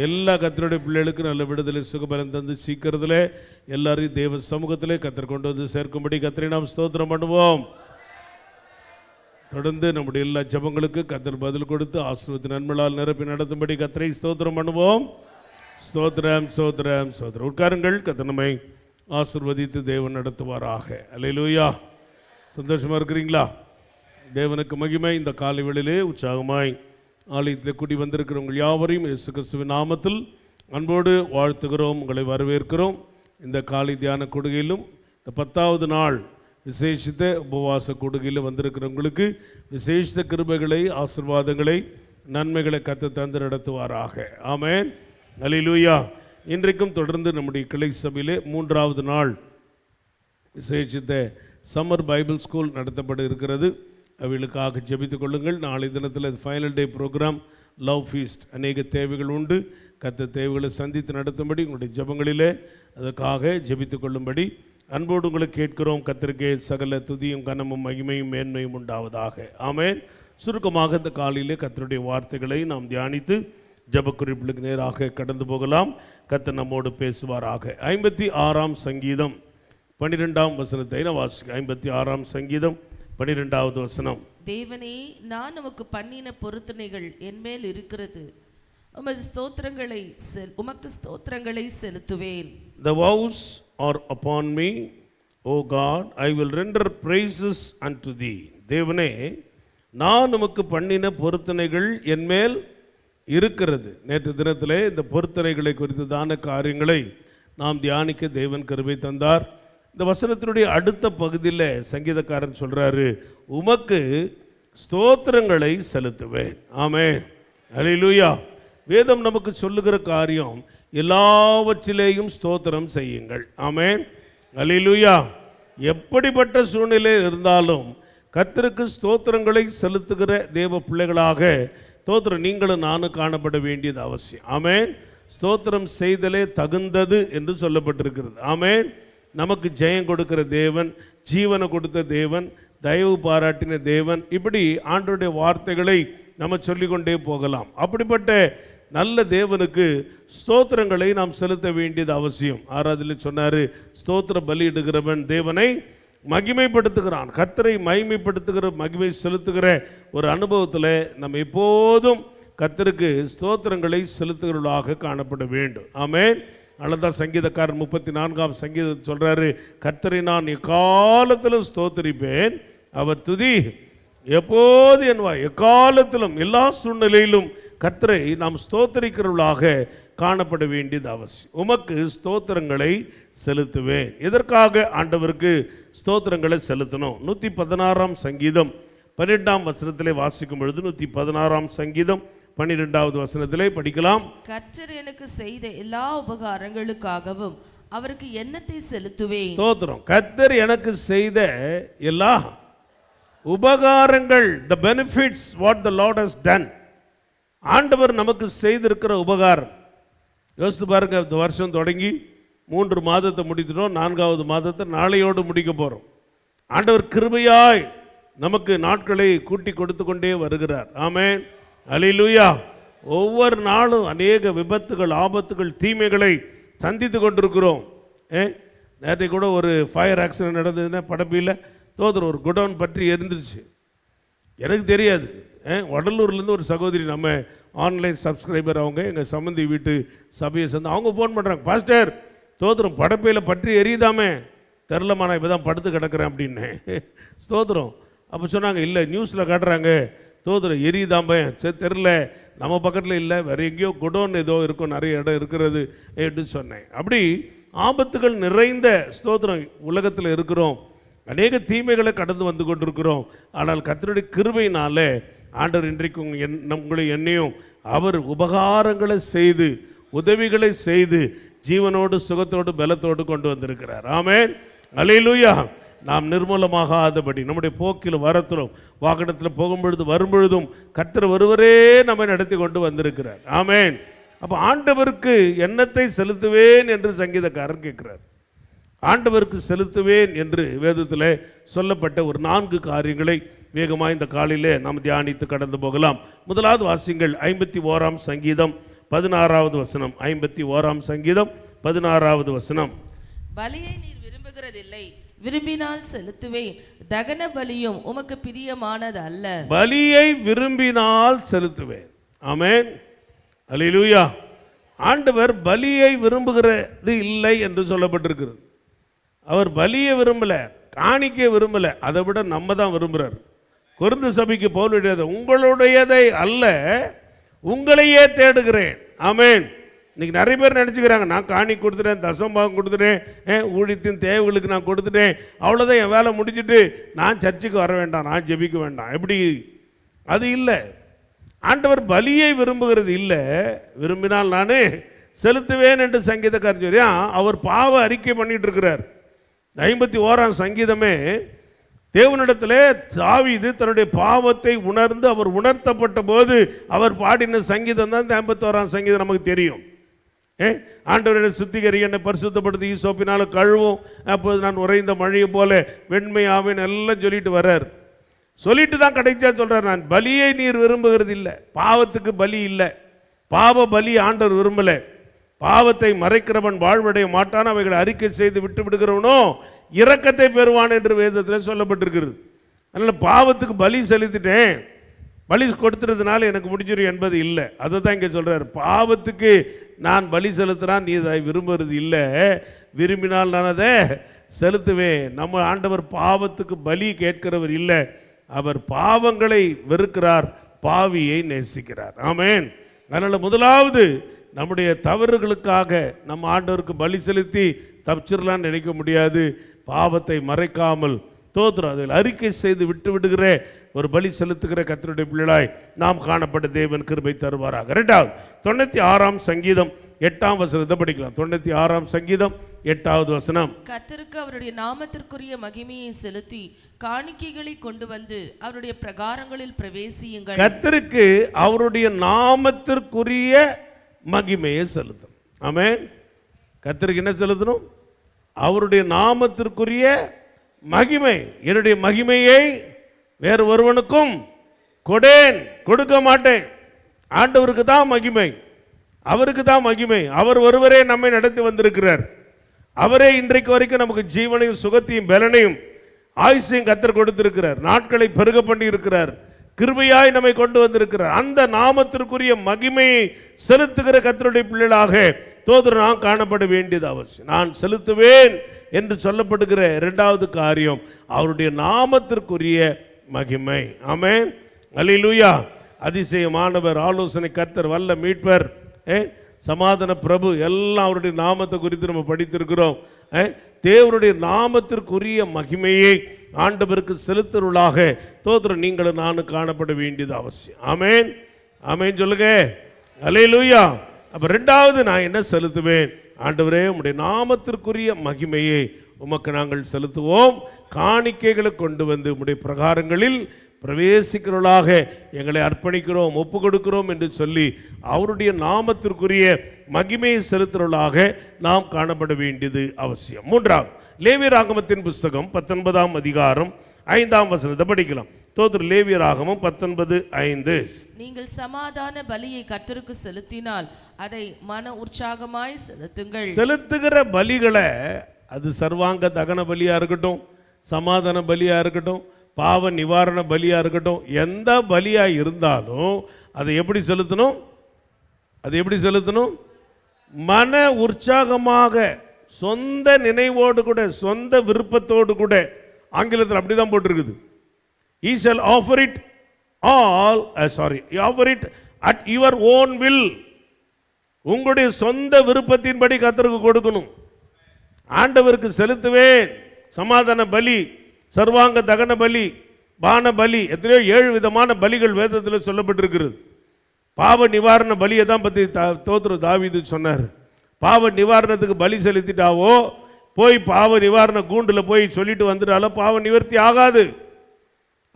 எல்லா கத்தருடைய பிள்ளைகளுக்கு நல்ல விடுதலை சுகபலம் தந்து சீக்கிரத்தில் எல்லாரையும் தேவ சமூகத்திலே கத்தர் கொண்டு வந்து சேர்க்கும்படி கத்தரை நாம் ஸ்தோத்திரம் பண்ணுவோம். தொடர்ந்து நம்முடைய எல்லா ஜபங்களுக்கு கத்தர் பதில் கொடுத்து ஆசீர்வாதத்தின் நன்மையால் நிரப்பி நடத்தும்படி கத்தரை ஸ்தோத்திரம் பண்ணுவோம். ஸ்தோத்திரம் ஸ்தோத்திரம் ஸ்தோத்திரம். உட்காருங்கள். கத்தர் நம்மை ஆசீர்வதித்து தேவன் நடத்துவாராக. அல்லேலூயா. சந்தோஷமாக இருக்கிறீங்களா? தேவனுக்கு மகிமை. இந்த காலை வேளையிலே உற்சாகமாய் ஆலயத்தில் கூடி வந்திருக்கிறவங்க யாவரையும் இயேசு கிறிஸ்துவின் நாமத்தில் அன்போடு வாழ்த்துகிறோம். உங்களை வரவேற்கிறோம். இந்த காலை தியான கொடுகையிலும் இந்த 10வது நாள் விசேஷித்த உபவாச கொடுகையில் வந்திருக்கிறவங்களுக்கு விசேஷித்த கிருபைகளை ஆசீர்வாதங்களை நன்மைகளை கத்து தந்து நடத்துவாராக. ஆமென். அல்லேலூயா. இன்றைக்கும் தொடர்ந்து நம்முடைய கிளை சபையிலே 3வது நாள் விசேஷித்த சம்மர் பைபிள் ஸ்கூல் நடத்தப்பட இருக்கிறது. அவர்களுக்காக ஜெபித்துக் கொள்ளுங்கள். நாளை தினத்தில் final day programme love feast. அநேக தேவைகள் உண்டு. கத்த தேவைகளை சந்தித்து நடத்தும்படி உங்களுடைய ஜெபங்களிலே அதற்காக ஜெபித்துக் கொள்ளும்படி அன்போடு உங்களை கேட்கிறோம். கத்திற்கே சகல துதியும் கனமும் மகிமையும் மேன்மையும் உண்டாவதாக. ஆமென். சுருக்கமாக இந்த காலையிலே கத்தருடைய வார்த்தைகளை நாம் தியானித்து ஜெபக்குறிப்புகளுக்கு நேராக கடந்து போகலாம். கத்தர் நம்மோடு பேசுவாராக. 56ஆம் சங்கீதம் 12ஆம் வசனத்தை நான் வாசிக்க. 56ஆம் சங்கீதம் 12வது வசனம். தேவனே, நான் உமக்கு பண்ணின பொருத்தனைகள் என்மேல் இருக்கிறது. உமக்கு ஸ்தோத்திரங்களை செலுத்துவேன். The vows are upon me, O God, I will render praises unto thee. தேவனே, நான் உமக்கு பண்ணின பொருத்தனைகள் என்மேல் இருக்கிறது. நேற்று தினத்திலே இந்த பொருத்தனைகளை குறித்ததான காரியங்களை நாம் தியானிக்க தேவன் கிருபை தந்தார். இந்த வசனத்தினுடைய அடுத்த பகுதியில் சங்கீதக்காரன் சொல்றாரு, உமக்கு ஸ்தோத்திரங்களை செலுத்துவேன். ஆமென். அல்லேலூயா. வேதம் நமக்கு சொல்லுகிற காரியம் எல்லாவற்றிலேயும் ஸ்தோத்திரம் செய்யுங்கள். ஆமென். அல்லேலூயா. எப்படிப்பட்ட சூழ்நிலை இருந்தாலும் கர்த்தருக்கு ஸ்தோத்திரங்களை செலுத்துகிற தேவ பிள்ளைகளாக ஸ்தோத்திரம் நீங்களும் நானும் காணப்பட வேண்டியது அவசியம். ஆமென். ஸ்தோத்திரம் செய்தலே தகுந்தது என்று சொல்லப்பட்டிருக்கிறது. ஆமென். நமக்கு ஜெயம் கொடுக்கிற தேவன், ஜீவனை கொடுத்த தேவன், தயவு பாராட்டின தேவன், இப்படி ஆண்டவருடைய வார்த்தைகளை நம்ம சொல்லிக்கொண்டே போகலாம். அப்படிப்பட்ட நல்ல தேவனுக்கு ஸ்தோத்திரங்களை நாம் செலுத்த வேண்டியது அவசியம். ஆராதனையில் சொன்னார், ஸ்தோத்திர பலியிடுகிறவன் தேவனை மகிமைப்படுத்துகிறான். கர்த்தரை மகிமைப்படுத்துகிற மகிமை செலுத்துகிற ஒரு அனுபவத்தில் நம்ம எப்போதும் கர்த்தருக்கு ஸ்தோத்திரங்களை செலுத்துகிறவர்களாக காணப்பட வேண்டும். ஆமென். அல்லதான் சங்கீதக்காரன் 34ஆம் சங்கீதம் சொல்றாரு, கர்த்தரை நான் எக்காலத்திலும் ஸ்தோத்திரிப்பேன், அவர் துதி எப்போது என்பாய். எக்காலத்திலும் எல்லா சூழ்நிலையிலும் கர்த்தரை நாம் ஸ்தோத்திரிக்கிறவர்களாக காணப்பட வேண்டியது அவசியம். உமக்கு ஸ்தோத்திரங்களை செலுத்துவேன். எதற்காக ஆண்டவருக்கு ஸ்தோத்திரங்களை செலுத்தணும்? 116ஆம் சங்கீதம் 12ஆம் வசனத்திலே வாசிக்கும் பொழுது 116ஆம் சங்கீதம் 12வது வசனத்திலே படிக்கலாம். கர்த்தர் எனக்கு செய்த எல்லா உபகாரங்களுக்காகவும் அவருக்கு எண்ணத்தை செலுத்துவேன். ஸ்தோத்திரம். கர்த்தர் எனக்கு செய்த எல்லா உபகாரங்கள், the benefits what the Lord has done, ஆண்டவர் நமக்கு செய்திருக்கிற உபகாரம். யோசித்து பாருங்க, இந்த வருஷம் தொடங்கி 3 மாதத்தை முடித்துட்டோம், 4வது மாதத்தை நாளையோடு முடிக்க போகிறோம். ஆண்டவர் கிருபையாய் நமக்கு நாட்களை கூட்டி கொடுத்து கொண்டே வருகிறார். ஆமென், அல்லேலூயா. ஒவ்வொரு நாளும் அநேக விபத்துகள், ஆபத்துகள், தீமைகளை சந்தித்து கொண்டிருக்கிறோம். நேற்றை கூட ஒரு ஃபயர் ஆக்சிடென்ட் நடந்ததுன்னா படப்பில் ஒரு குடோன் பற்றி எரிந்துருச்சு. எனக்கு தெரியாது. வடலூர்லேருந்து ஒரு சகோதரி, நம்ம ஆன்லைன் சப்ஸ்கிரைபர், அவங்க எங்கள் சம்பந்தி வீட்டு சபையை சேர்ந்து அவங்க ஃபோன் பண்ணுறாங்க, பாஸ்டர் ஸ்தோத்திரம் படப்பையில் பற்றி எரியுதாமே. தெரிலமா, நான் இப்போ தான் படுத்து கிடக்கிறேன் அப்படின்னு. ஸ்தோத்திரம். அப்போ சொன்னாங்க, இல்லை நியூஸில் காட்டுறாங்க ஸ்தோத்திரம் எரியுதாமே. சரி, தெரில, நம்ம பக்கத்தில் இல்லை, வேறு எங்கேயோ குடோன் ஏதோ இருக்கும், நிறைய இடம் இருக்கிறது என்று சொன்னேன். அப்படி ஆபத்துகள் நிறைந்த ஸ்தோத்திரம் உலகத்தில் இருக்கிறோம். அநேக தீமைகளை கடந்து வந்து கொண்டிருக்கிறோம். ஆனால் கர்த்தருடைய கிருபையினாலே ஆண்டவர் இன்றைக்கு உங்களை என்னையும் அவர் உபகாரங்களை செய்து, உதவிகளை செய்து, ஜீவனோடு சுகத்தோடு பலத்தோடு கொண்டு வந்திருக்கிறார். ஆமென், அல்லேலூயா. நாம் நிர்மூலமாகாதபடி நம்முடைய போக்கில் வரத்திலும் வாகனத்தில் போகும்பொழுது வரும்பொழுதும் கர்த்தர் ஒருவரே நம்மை நடத்தி கொண்டு வந்திருக்கிறார். ஆமென். அப்போ ஆண்டவருக்கு எண்ணத்தை செலுத்துவேன் என்று சங்கீதக்காரர் கேட்கிறார். ஆண்டவருக்கு செலுத்துவேன் என்று வேதத்தில் சொல்லப்பட்ட ஒரு 4 காரியங்களை வேகமாக இந்த காலையிலே நாம் தியானித்து கடந்து போகலாம். முதலாவது வாசிங்கள் 51ஆம் சங்கீதம் 16வது வசனம். 51ஆம் சங்கீதம் 16வது வசனம். பலியை நீர் விரும்புகிறதில்லை, விரும்பினால் செலுத்துவேன். தகன பலியும் உமக்கு பிரியமானது அல்ல. பலியை விரும்பினால் செலுத்துவேன். ஆமென், அல்லேலூயா. ஆண்டவர் பலியை விரும்புகிறது இல்லை என்று சொல்லப்பட்டிருக்கிறது. அவர் பலியை விரும்பல, காணிக்கை விரும்பல, அதை விட நம்ம தான் விரும்புகிறார். கொரிந்து சபைக்கு பவுலுடையது, உங்களுடையதை அல்ல உங்களையே தேடுகிறேன். ஆமென். இன்னைக்கு நிறைய பேர் நினச்சிக்கிறாங்க, நான் காணி கொடுத்துட்டேன், தசம்பாகம் கொடுத்துட்டேன், ஊழியத்தின் தேவைகளுக்கு நான் கொடுத்துட்டேன், அவ்வளோதான் என் வேலை முடிச்சுட்டு நான் சர்ச்சுக்கு வர வேண்டாம், நான் ஜெபிக்க வேண்டாம். எப்படி? அது இல்லை. ஆண்டவர் பலியை விரும்புகிறது இல்லை, விரும்பினால் நானே செலுத்துவேன் என்று சங்கீதக்காரன் சொல்லி அவர் பாவ அறிக்கை பண்ணிட்டு இருக்கிறார். 51ஆம் சங்கீதமே தேவனிடத்திலே தாவீது தன்னுடைய பாவத்தை உணர்ந்து அவர் உணர்த்தப்பட்ட போது அவர் பாடின சங்கீதம் தான் இந்த 51ஆம் சங்கீதம். நமக்கு தெரியும், ஆண்டவருடைய சுத்திகரி என்னை பரிசுத்தப்படுத்தி ஈசோப்பினால கழுவும், அப்போது நான் உறைந்த மழையை போல வெண்மையாவேன் எல்லாம் சொல்லிட்டு வர்றார். சொல்லிட்டு தான் கடைசியா சொல்றார், நான் பலியை நீர் விரும்புகிறது இல்லை. பாவத்துக்கு பலி இல்லை, பாவ பலி ஆண்டவர் விரும்பல. பாவத்தை மறைக்கிறவன் வாழ்வடைய மாட்டான், அவைகளை அறிக்கை செய்து விட்டு விடுகிறவனோ இரக்கத்தை பெறுவான் என்று வேதத்தில் சொல்லப்பட்டிருக்கிறது. அதனால பாவத்துக்கு பலி செலுத்திட்டேன், பலி கொடுத்துறதுனால எனக்கு முடிஞ்சிடும் என்பது இல்லை. அதை தான் இங்கே சொல்றார். பாவத்துக்கு நான் பலி செலுத்துறான், நீ அதை விரும்புறது இல்லை, விரும்பினால் நான் அதை செலுத்துவேன். நம்ம ஆண்டவர் பாவத்துக்கு பலி கேட்கிறவர் இல்லை, அவர் பாவங்களை வெறுக்கிறார், பாவியை நேசிக்கிறார். ஆமென். அதனால் முதலாவது நம்முடைய தவறுகளுக்காக நம்ம ஆண்டவருக்கு பலி செலுத்தி தப்பிச்சிடலான்னு நினைக்க முடியாது. பாவத்தை மறைக்காமல் தோத்திரம் அதில் அறிக்கை செய்து விட்டு விடுகிற ஒரு பலி செலுத்துகிற கர்த்தருடைய பிள்ளையாய் நாம் காணப்பட்ட தேவன் கிருபை தருவாராக. 2வது 96ஆம் சங்கீதம் 8ஆம் வசனத்தை படிக்கலாம். 96ஆம் சங்கீதம் 8வது வசனம். கர்த்தருக்கு அவருடைய நாமத்திற்குரிய மகிமையை செலுத்தி காணிக்கைகளை கொண்டு வந்து அவருடைய பிரகாரங்களில் பிரவேசியுங்கள். கர்த்தருக்கு அவருடைய நாமத்திற்குரிய மகிமையை செலுத்தும். ஆமென். கர்த்தருக்கு என்ன செலுத்தணும்? அவருடைய நாமத்திற்குரிய மகிமை. என்னுடைய மகிமையை வேறு ஒருவனுக்கும் கொடுக்க மாட்டேன். ஆண்டவருக்கு தான் மகிமை, அவருக்கு தான் மகிமை. அவர் ஒருவரே நம்மை நடத்தி வந்திருக்கிறார். அவரே இன்றைக்கு வரைக்கும் நமக்கு ஜீவனையும் சுகத்தையும் பலனையும் ஆயுசையும் கர்த்தர் கொடுத்திருக்கிறார். நாட்களை பெருக பண்ணி இருக்கிறார். கிருபையாய் நம்மை கொண்டு வந்திருக்கிறார். அந்த நாமத்திற்குரிய மகிமையை செலுத்துகிற கர்த்தருடைய பிள்ளைகளாக நாம் காணப்பட வேண்டியது அவசியம். நான் செலுத்துவேன் என்று சொல்லப்படுகிற 2வது காரியம் அவருடைய நாமத்திற்குரிய மகிமை. ஆமென், அல்லேலூயா. அதிசயமானவர், ஆலோசனை கர்த்தர், வல்ல மீட்பர், சமாதான பிரபு, எல்லாம் அவருடைய நாமத்தை குறித்து நம்ம படித்திருக்கிறோம். தேவனுடைய நாமத்திற்குரிய மகிமையை ஆண்டவருக்கு செலுத்துவர்களாக தோத்திரம் நீங்களும் நானும் காணப்பட வேண்டியது அவசியம். ஆமேன், ஆமேன் சொல்லுங்க. அல்லேலூயா. அப்ப ரெண்டாவது நான் என்ன செலுத்துவேன்? ஆண்டவரே, உம்முடைய நாமத்திற்குரிய மகிமையை உமக்கு நாங்கள் செலுத்துவோம். காணிக்கைகளை கொண்டு வந்து உம்முடைய பிரகாரங்களில் பிரவேசிக்கிறவர்களாக எங்களை அர்ப்பணிக்கிறோம், ஒப்பு கொடுக்கிறோம் என்று சொல்லி அவருடைய நாமத்திற்குரிய மகிமையை செலுத்துறவர்களாக நாம் காணப்பட வேண்டியது அவசியம். மூன்றாவது, லேவியராகமத்தின் புஸ்தகம் 19ஆம் அதிகாரம் 5ஆம் வசனத்தை படிக்கலாம். தோத்திரம் லேவியராகமம் 19:5. நீங்கள் சமாதான பலியை கர்த்தருக்கு செலுத்தினால் அதை மன உற்சாகமாய் செலுத்துங்கள். செலுத்துகிற பலிகளை, அது சர்வாங்க தகன பலியா இருக்கட்டும், சமாதான பலியா இருக்கட்டும், பாவ நிவாரண பலியா இருக்கட்டும், எந்த பலியா இருந்தாலும் அதை எப்படி செலுத்தணும்? அது எப்படி செலுத்தணும்? மன உற்சாகமாக, சொந்த நினைவோடு கூட, சொந்த விருப்பத்தோடு கூட. ஆங்கிலத்தில் அப்படிதான் போட்டிருக்குது. He shall offer it all, offer it at your own will. உங்களுடைய சொந்த விருப்பத்தின்படி கர்த்தருக்கு கொடுக்கணும். ஆண்டவருக்கு செலுத்துவேன் சமாதான பலி, சர்வாங்க தகன பலி, பான பலி, எத்தனையோ 7 விதமான பலிகள் வேதத்தில் சொல்லப்பட்டிருக்கிறது. பாவ நிவாரண பலியை தான் பற்றி தோத்திரம் தாவீது சொன்னார். பாவ நிவாரணத்துக்கு பலி செலுத்திட்டாவோ, போய் பாவ நிவாரண கூண்டில் போய் சொல்லிட்டு வந்துட்டாலும் பாவ நிவர்த்தி ஆகாது.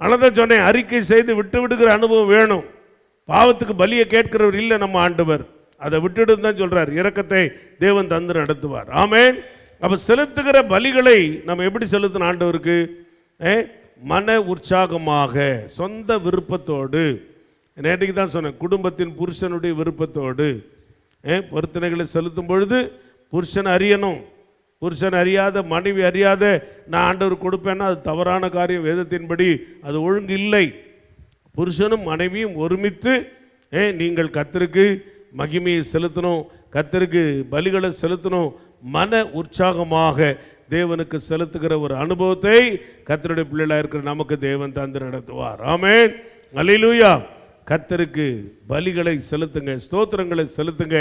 அதான் சொன்னேன், அறிக்கை செய்து விட்டு விடுகிற அனுபவம் வேணும். பாவத்துக்கு பலியை கேட்கிறவர் இல்லை நம்ம ஆண்டவர். அதை விட்டுட்டு தான் சொல்றார், இரக்கத்தை தேவன் தந்து நடத்துவார். ஆமேன். அப்ப செலுத்துகிற பலிகளை நம்ம எப்படி செலுத்தணும் ஆண்டவருக்கு? மன உற்சாகமாக, சொந்த விருப்பத்தோடு. நேற்றுக்கு தான் சொன்னேன், குடும்பத்தின் புருஷனுடைய விருப்பத்தோடு பொருத்தனைகளை செலுத்தும் பொழுது புருஷன் அறியணும். புருஷன் அறியாத, மனைவி அறியாத நான் ஆண்டவர் கொடுப்பேன்னா அது தவறான காரியம். வேதத்தின்படி அது ஒழுங்கு இல்லை. புருஷனும் மனைவியும் ஒருமித்து நீங்கள் கர்த்தருக்கு மகிமையை செலுத்தணும், கர்த்தருக்கு பலிகளை செலுத்தணும். மன உற்சாகமாக தேவனுக்கு செலுத்துகிற ஒரு அனுபவத்தை கர்த்தருடைய பிள்ளைகளாக இருக்கிற நமக்கு தேவன் தந்து நடத்துவார். ஆமென், அல்லேலூயா. கர்த்தருக்கு பலிகளை செலுத்துங்க, ஸ்தோத்திரங்களை செலுத்துங்க,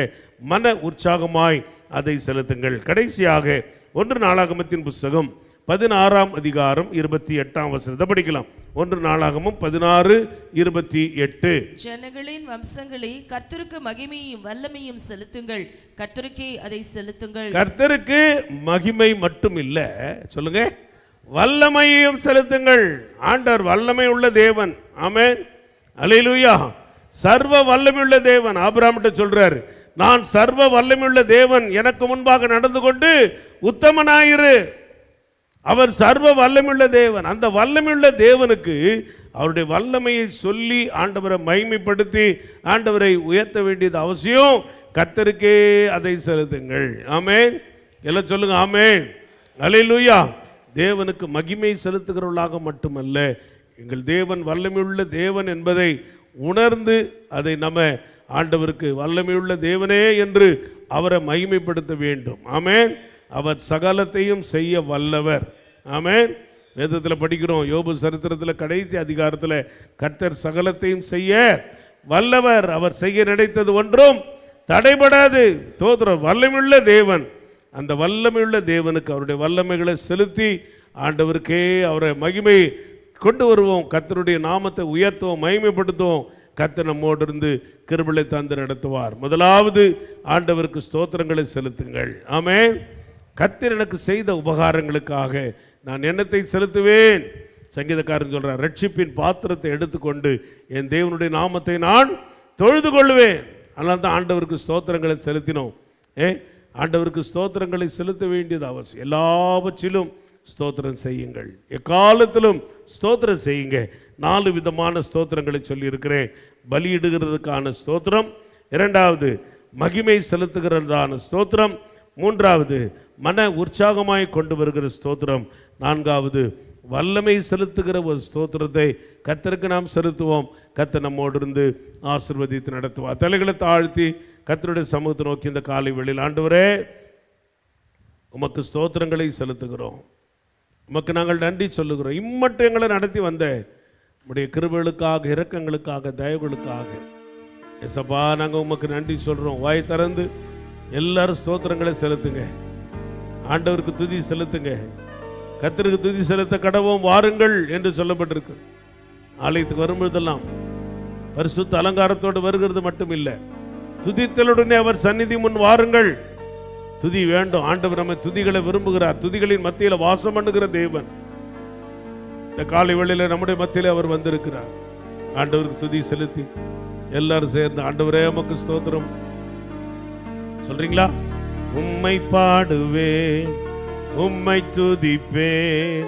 மன உற்சாகமாய் அதை செலுத்துங்கள். கடைசியாக 1 நாளாகமத்தின் புஸ்தகம் 16ஆம் அதிகாரம் 28ஆம் வசனத்தை படிக்கலாம். 1 நாளாகமம் 16:28. ஜனங்களின் வம்சங்களே, கர்த்தருக்கு மகிமையும் வல்லமையும் செலுத்துங்கள், கர்த்தருக்கே அதை செலுத்துங்கள். கர்த்தருக்கு மகிமை மட்டும் இல்ல, சொல்லுங்க, வல்லமையையும் செலுத்துங்கள். ஆண்டவர் வல்லமை உள்ள தேவன். ஆமென், அல்லேலூயா. சர்வ வல்லமை உள்ள தேவன். ஆபிரகாம்கிட்ட சொல்றாரு, நான் சர்வ வல்லமை உள்ள தேவன், எனக்கு முன்பாக நடந்து கொண்டு உத்தமனாயிரு. அவர் சர்வ வல்லமையுள்ள தேவன். அந்த வல்லமையுள்ள தேவனுக்கு அவருடைய வல்லமையை சொல்லி ஆண்டவரை மகிமைப்படுத்தி ஆண்டவரை உயர்த்த வேண்டியது அவசியம். கர்த்தருக்கே அதை செலுத்துங்கள். ஆமென், எல்லாம் சொல்லுங்க ஆமென், அல்லேலூயா. தேவனுக்கு மகிமை செலுத்துகிறவர்களாக மட்டுமல்ல, எங்கள் தேவன் வல்லமையுள்ள தேவன் என்பதை உணர்ந்து அதை நம்ம ஆண்டவருக்கு வல்லமையுள்ள தேவனே என்று அவரை மகிமைப்படுத்த வேண்டும். ஆமென். அவர் சகலத்தையும் செய்ய வல்லவர். ஆமென். வேதத்தில் படிக்கிறோம், யோபு சரித்திரத்தில் கடைசி அதிகாரத்தில், கர்த்தர் சகலத்தையும் செய்ய வல்லவர், அவர் செய்ய நினைத்தது ஒன்றும் தடைபடாது. தோத்திரம், வல்லமையுள்ள தேவன். அந்த வல்லமையுள்ள தேவனுக்கு அவருடைய வல்லமைகளை செலுத்தி ஆண்டவருக்கே அவரை மகிமை கொண்டு வருவோம். கர்த்தருடைய நாமத்தை உயர்த்துவோம், மகிமைப்படுத்துவோம். கர்த்தர் நம்மோடு இருந்து கிருபையை தந்து நடத்துவார். முதலாவது, ஆண்டவருக்கு ஸ்தோத்திரங்களை செலுத்துங்கள். ஆமென். கர்த்தர் எனக்கு செய்த உபகாரங்களுக்காக நான் என்னத்தை செலுத்துவேன்? சங்கீதக்காரன் சொல்றார், ரட்சிப்பின் பாத்திரத்தை எடுத்துக்கொண்டு என் தேவனுடைய நாமத்தை நான் தொழுது கொள்வேன். அதனால தான் ஆண்டவருக்கு ஸ்தோத்திரங்களை செலுத்தினோம். ஆண்டவருக்கு ஸ்தோத்திரங்களை செலுத்த வேண்டியது அவசியம். எல்லாவற்றிலும் ஸ்தோத்திரம் செய்யுங்கள், எக்காலத்திலும் ஸ்தோத்திரம் செய்யுங்க. 4 விதமான ஸ்தோத்திரங்களை சொல்லியிருக்கிறேன். பலியிடுகிறதுக்கான ஸ்தோத்திரம், 2வது மகிமை செலுத்துகிறதான ஸ்தோத்திரம், 3வது மன உற்சாகமாய் கொண்டு வருகிற ஸ்தோத்திரம், 4வது வல்லமை செலுத்துகிற ஒரு ஸ்தோத்திரத்தை கர்த்தருக்கு நாம் செலுத்துவோம். கர்த்தர் நம்மோடு இருந்து ஆசீர்வதித்து நடத்துவார். தலைகளை தாழ்த்தி கர்த்தருடைய சமூகத்தை நோக்கி இந்த காலை வேளையில், ஆண்டவரே உமக்கு ஸ்தோத்திரங்களை செலுத்துகிறோம், உமக்கு நாங்கள் நன்றி சொல்லுகிறோம். இம்மட்டும் எங்களை நடத்தி வந்த உம்முடைய கிருபைகளுக்காக, இரக்கங்களுக்காக, தயவுகளுக்காக எசப்பா நாங்கள் உமக்கு நன்றி சொல்கிறோம். வாய் திறந்து எல்லாரும் ஸ்தோத்திரங்களை செலுத்துங்க, ஆண்டவருக்கு துதி செலுத்துங்க. கர்த்தருக்கு துதி செலுத்த கடவோம் வாருங்கள் என்று சொல்லப்பட்டிருக்கு. ஆலயத்துக்கு வரும்பொழுதெல்லாம் பரிசுத்த அலங்காரத்தோடு வருகிறது மட்டும் இல்லை, துதித்தலுடனே அவர் சந்நிதி முன் வாருங்கள். துதி வேண்டும். ஆண்டவர் நம்ம துதிகளை விரும்புகிறார். துதிகளின் மத்தியில் வாசம் பண்ணுகிற தேவன். இந்த காலை வேளையில நம்முடைய மத்தியில் அவர் வந்திருக்கிறார். ஆண்டவருக்கு துதி செலுத்தி எல்லாரும் சேர்ந்து ஆண்டவரே உமக்கு ஸ்தோத்திரம் சொல்றீங்களா? உம்மை பாடுவேன், உம்மை துதிப்பேன்,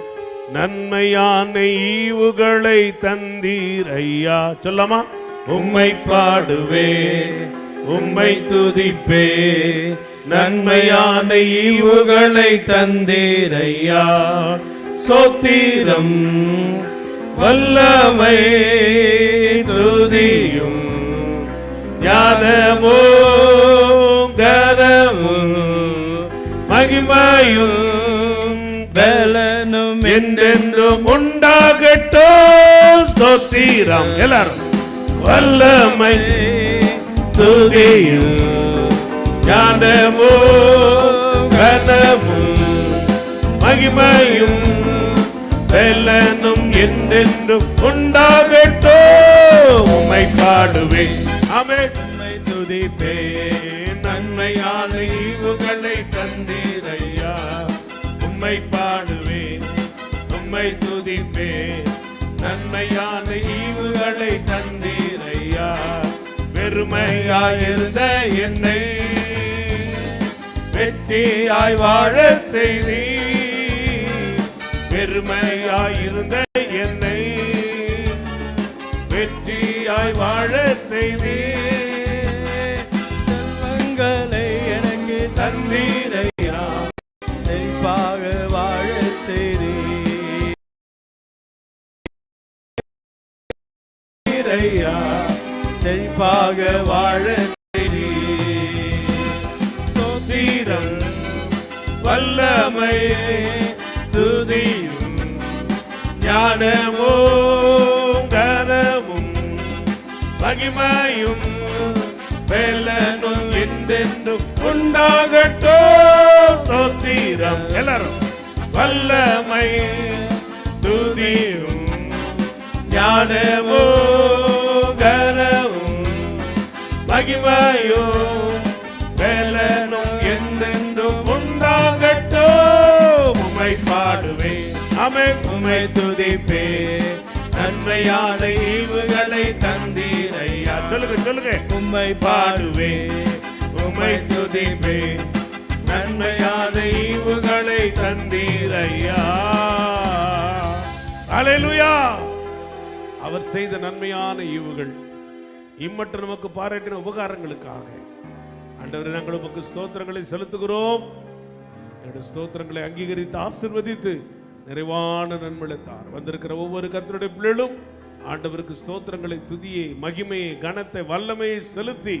நன்மையான ஈவுகளை தந்தீர் ஐயா. சொல்லாமா? உம்மை பாடுவேன், உம்மை துதிப்பேன், நன்மையான ஈவுகளை தந்தீர் ஐயா. சோத்திரம் வல்லமை துதியும் ஞானமோ கனமும் மகிமையும் பலனும் என்றென்றும் உண்டாகட்டும். ஸ்தோத்திரம். எல்லாரும் வல்லமை துதியும் ஞானமோ கனமும் மகிமையும் பலனும் என்றென்றும் உண்டாகட்டும். உம்மை பாடுவேன், ஆமென், உம்மை துதிப்பேன், நன்மையான ஈவுகளை தந்தீர் ஐயா. உம்மை பாடுவேன், உம்மை துதிப்பேன், நன்மையான ஈவுகளை தந்தீர் ஐயா. வெறுமையாயிருந்த என்னை வெற்றியாய் வாழ செய்தீர். வெறுமையாயிருந்த என்னை வெற்றியாய் வாழ செய்தீர். செல்வங்களை எனக்கு தந்தீர் ஐயா, செழிப்பாக வாழ செய்தீர் ஐயா, செழிப்பாக வாழ செய்தீர். ஸ்தோத்திரம் வல்லமை துதியும் ஞானமோ கனமும் மகிமையும் பலனும் என்றென்றும் உண்டாகட்டும். ஸ்தோத்திரம். எல்லாரும் வல்லமை துதியும் ஞானமோ கனமும் மகிமையும் பலனும் என்றென்றும் உண்டாகட்டும். உம்மை பாடுவேன், ஆமென், உம்மை துதிப்பேன், நன்மையான ஈவுகளை தந்தீர் ஐயா. சொல்லுங்க சொல்லுங்க. உம்மை பாடுவேன், உம்மை துதிப்பேன், நன்மையான ஈவுகளை தந்தீர் ஐயா. அல்லேலூயா. அவர் செய்த நன்மையான ஈவுகள், இம்மற்ற நமக்கு பாராட்டின உபகாரங்களுக்காக ஆண்டவரே நாங்கள் உமக்கு ஸ்தோத்திரங்களை செலுத்துகிறோம். என்னுடைய ஸ்தோத்திரங்களை அங்கீகரித்து ஆசீர்வதித்து நிறைவான நன்மைகளை தார். வந்திருக்கிற ஒவ்வொரு கர்த்தருடைய பிள்ளைகளும் ஆண்டவருக்கு ஸ்தோத்திரங்களை, துதியை, மகிமையை, கனத்தை, வல்லமையை செலுத்தி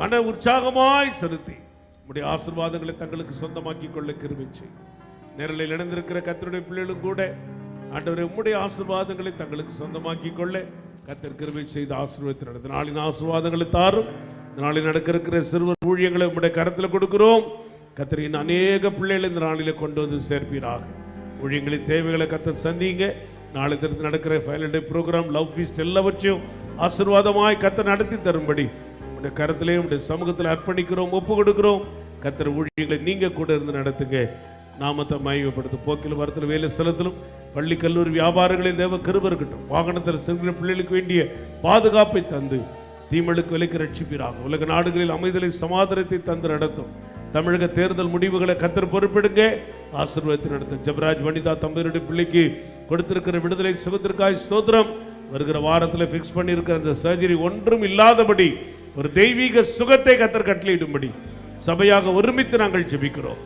மன உற்சாகமாய் செலுத்தி உம்முடைய ஆசீர்வாதங்களை தங்களுக்கு சொந்தமாக்கி கொள்ள கிருபை செய். நேரலையில் இணைந்திருக்கிற கர்த்தருடைய பிள்ளைகளும் கூட ஆண்டவரே உம்முடைய ஆசீர்வாதங்களை தங்களுக்கு சொந்தமாக்கி கொள்ள கர்த்தர் கிருபை செய்து ஆசீர்வதித்து நடந்த நாளின் ஆசீர்வாதங்களை தாரும். இந்த நாளில் நடக்க இருக்கிற சிறுவர் ஊழியங்களை உம்முடைய கரத்தில் கொடுக்கிறோம். கர்த்தரின் அநேக பிள்ளைகளை இந்த நாளில் கொண்டு வந்து சேர்ப்பீராக. ஊழியங்களின் தேவைகளை கர்த்தர் சந்திங்க. நாளை திறந்து நடக்கிற final day programme, love feast எல்லாவற்றையும் ஆசீர்வாதமாய் கர்த்தர் நடத்தி தரும்படி உடைய கரத்திலே உடைய சமூகத்தில் அர்ப்பணிக்கிறோம், ஒப்பு கொடுக்கிறோம். கர்த்தர் ஊழியங்களை நீங்க கூட இருந்து நடத்துங்க. நாமத்தை மகிமைப்படுத்தும். போக்கில் வரத்தில் வேலை ஸ்தலத்திலும் பள்ளி கல்லூரி வியாபாரங்களில் தேவ கிருபை இருக்கட்டும். வாகனத்தில் செல்கிற பிள்ளைகளுக்கு வேண்டிய பாதுகாப்பை தந்து தீமைகளுக்கு விலைக்கு ரட்சிப்பீராக. உலக நாடுகளில் அமைதலை சமாதானத்தை தந்து நடத்தும். தமிழக தேர்தல் முடிவுகளை கர்த்தர் பொறுப்பெடுங்க, ஆசீர்வாதத்தை நடத்தும். ஜெபராஜ் வனிதா தம்பதியுடைய பிள்ளைக்கு கொடுத்திருக்கிற விடுதலை சுகத்திற்காய் ஸ்தோத்திரம். வருகிற வாரத்தில் ஃபிக்ஸ் பண்ணியிருக்கிற அந்த சர்ஜரி ஒன்றும் இல்லாதபடி ஒரு தெய்வீக சுகத்தை கர்த்தர் கட்டளையிடும்படி சபையாக ஒருமித்து நாங்கள் ஜெபிக்கிறோம்.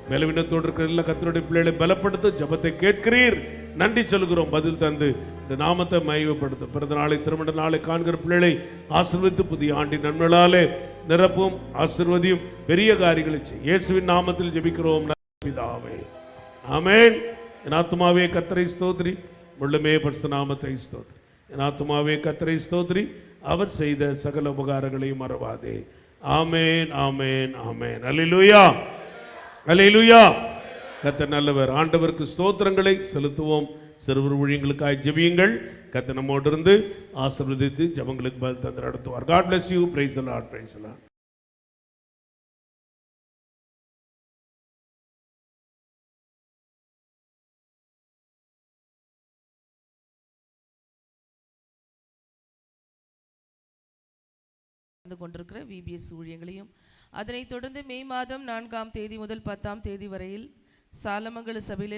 பலவீனத்தோடு இருக்கிற எல்லா கர்த்தருடைய பிள்ளைகளை பலப்படுத்த ஜெபத்தை கேட்கிறீர். நன்றி சொல்கிறோம். பதில் தந்து இந்த நாமத்தை மகிமைப்படுத்தும். பிறந்த நாளை, திருமண நாளை காண்கிற பிள்ளைகளை ஆசீர்வதித்து புதிய ஆண்டின் நன்மைகளாலே நிரப்பும், ஆசீர்வதியும், பெரிய காரியங்களை செய். இயேசுவின் நாமத்தில் ஜெபிக்கிறோம் பிதாவே, ஆமென். என் ஆத்துமாவே கர்த்தரை ஸ்தோத்திரி, முழுமே பரிசுத்த நாமத்தை ஸ்தோத்திரி. என் ஆத்துமாவே கர்த்தரை ஸ்தோத்திரி, அவர் செய்த சகல உபகாரங்களையும் மறவாதே. ஆமென், ஆமென், ஆமென். அல்லேலூயா, அல்லேலூயா. கர்த்தர் நல்லவர். ஆண்டவருக்கு ஸ்தோத்திரங்களை செலுத்துவோம். சிறுவர் ஊழியங்களுக்காய் ஜெபியுங்கள். கர்த்தர் நம்மோடு இருந்து ஆசீர்வதித்து ஜெபங்களுக்கு பதில் தந்து நடத்துவார். God bless you. Praise the Lord. Praise the Lord. கொண்டிருக்கிற விபிஎஸ் ஊழியங்களையும் அதனைத் தொடர்ந்து மே மாதம் 4ஆம் தேதி முதல் 10ஆம் தேதி வரையில் சாலமங்கல சபையிலே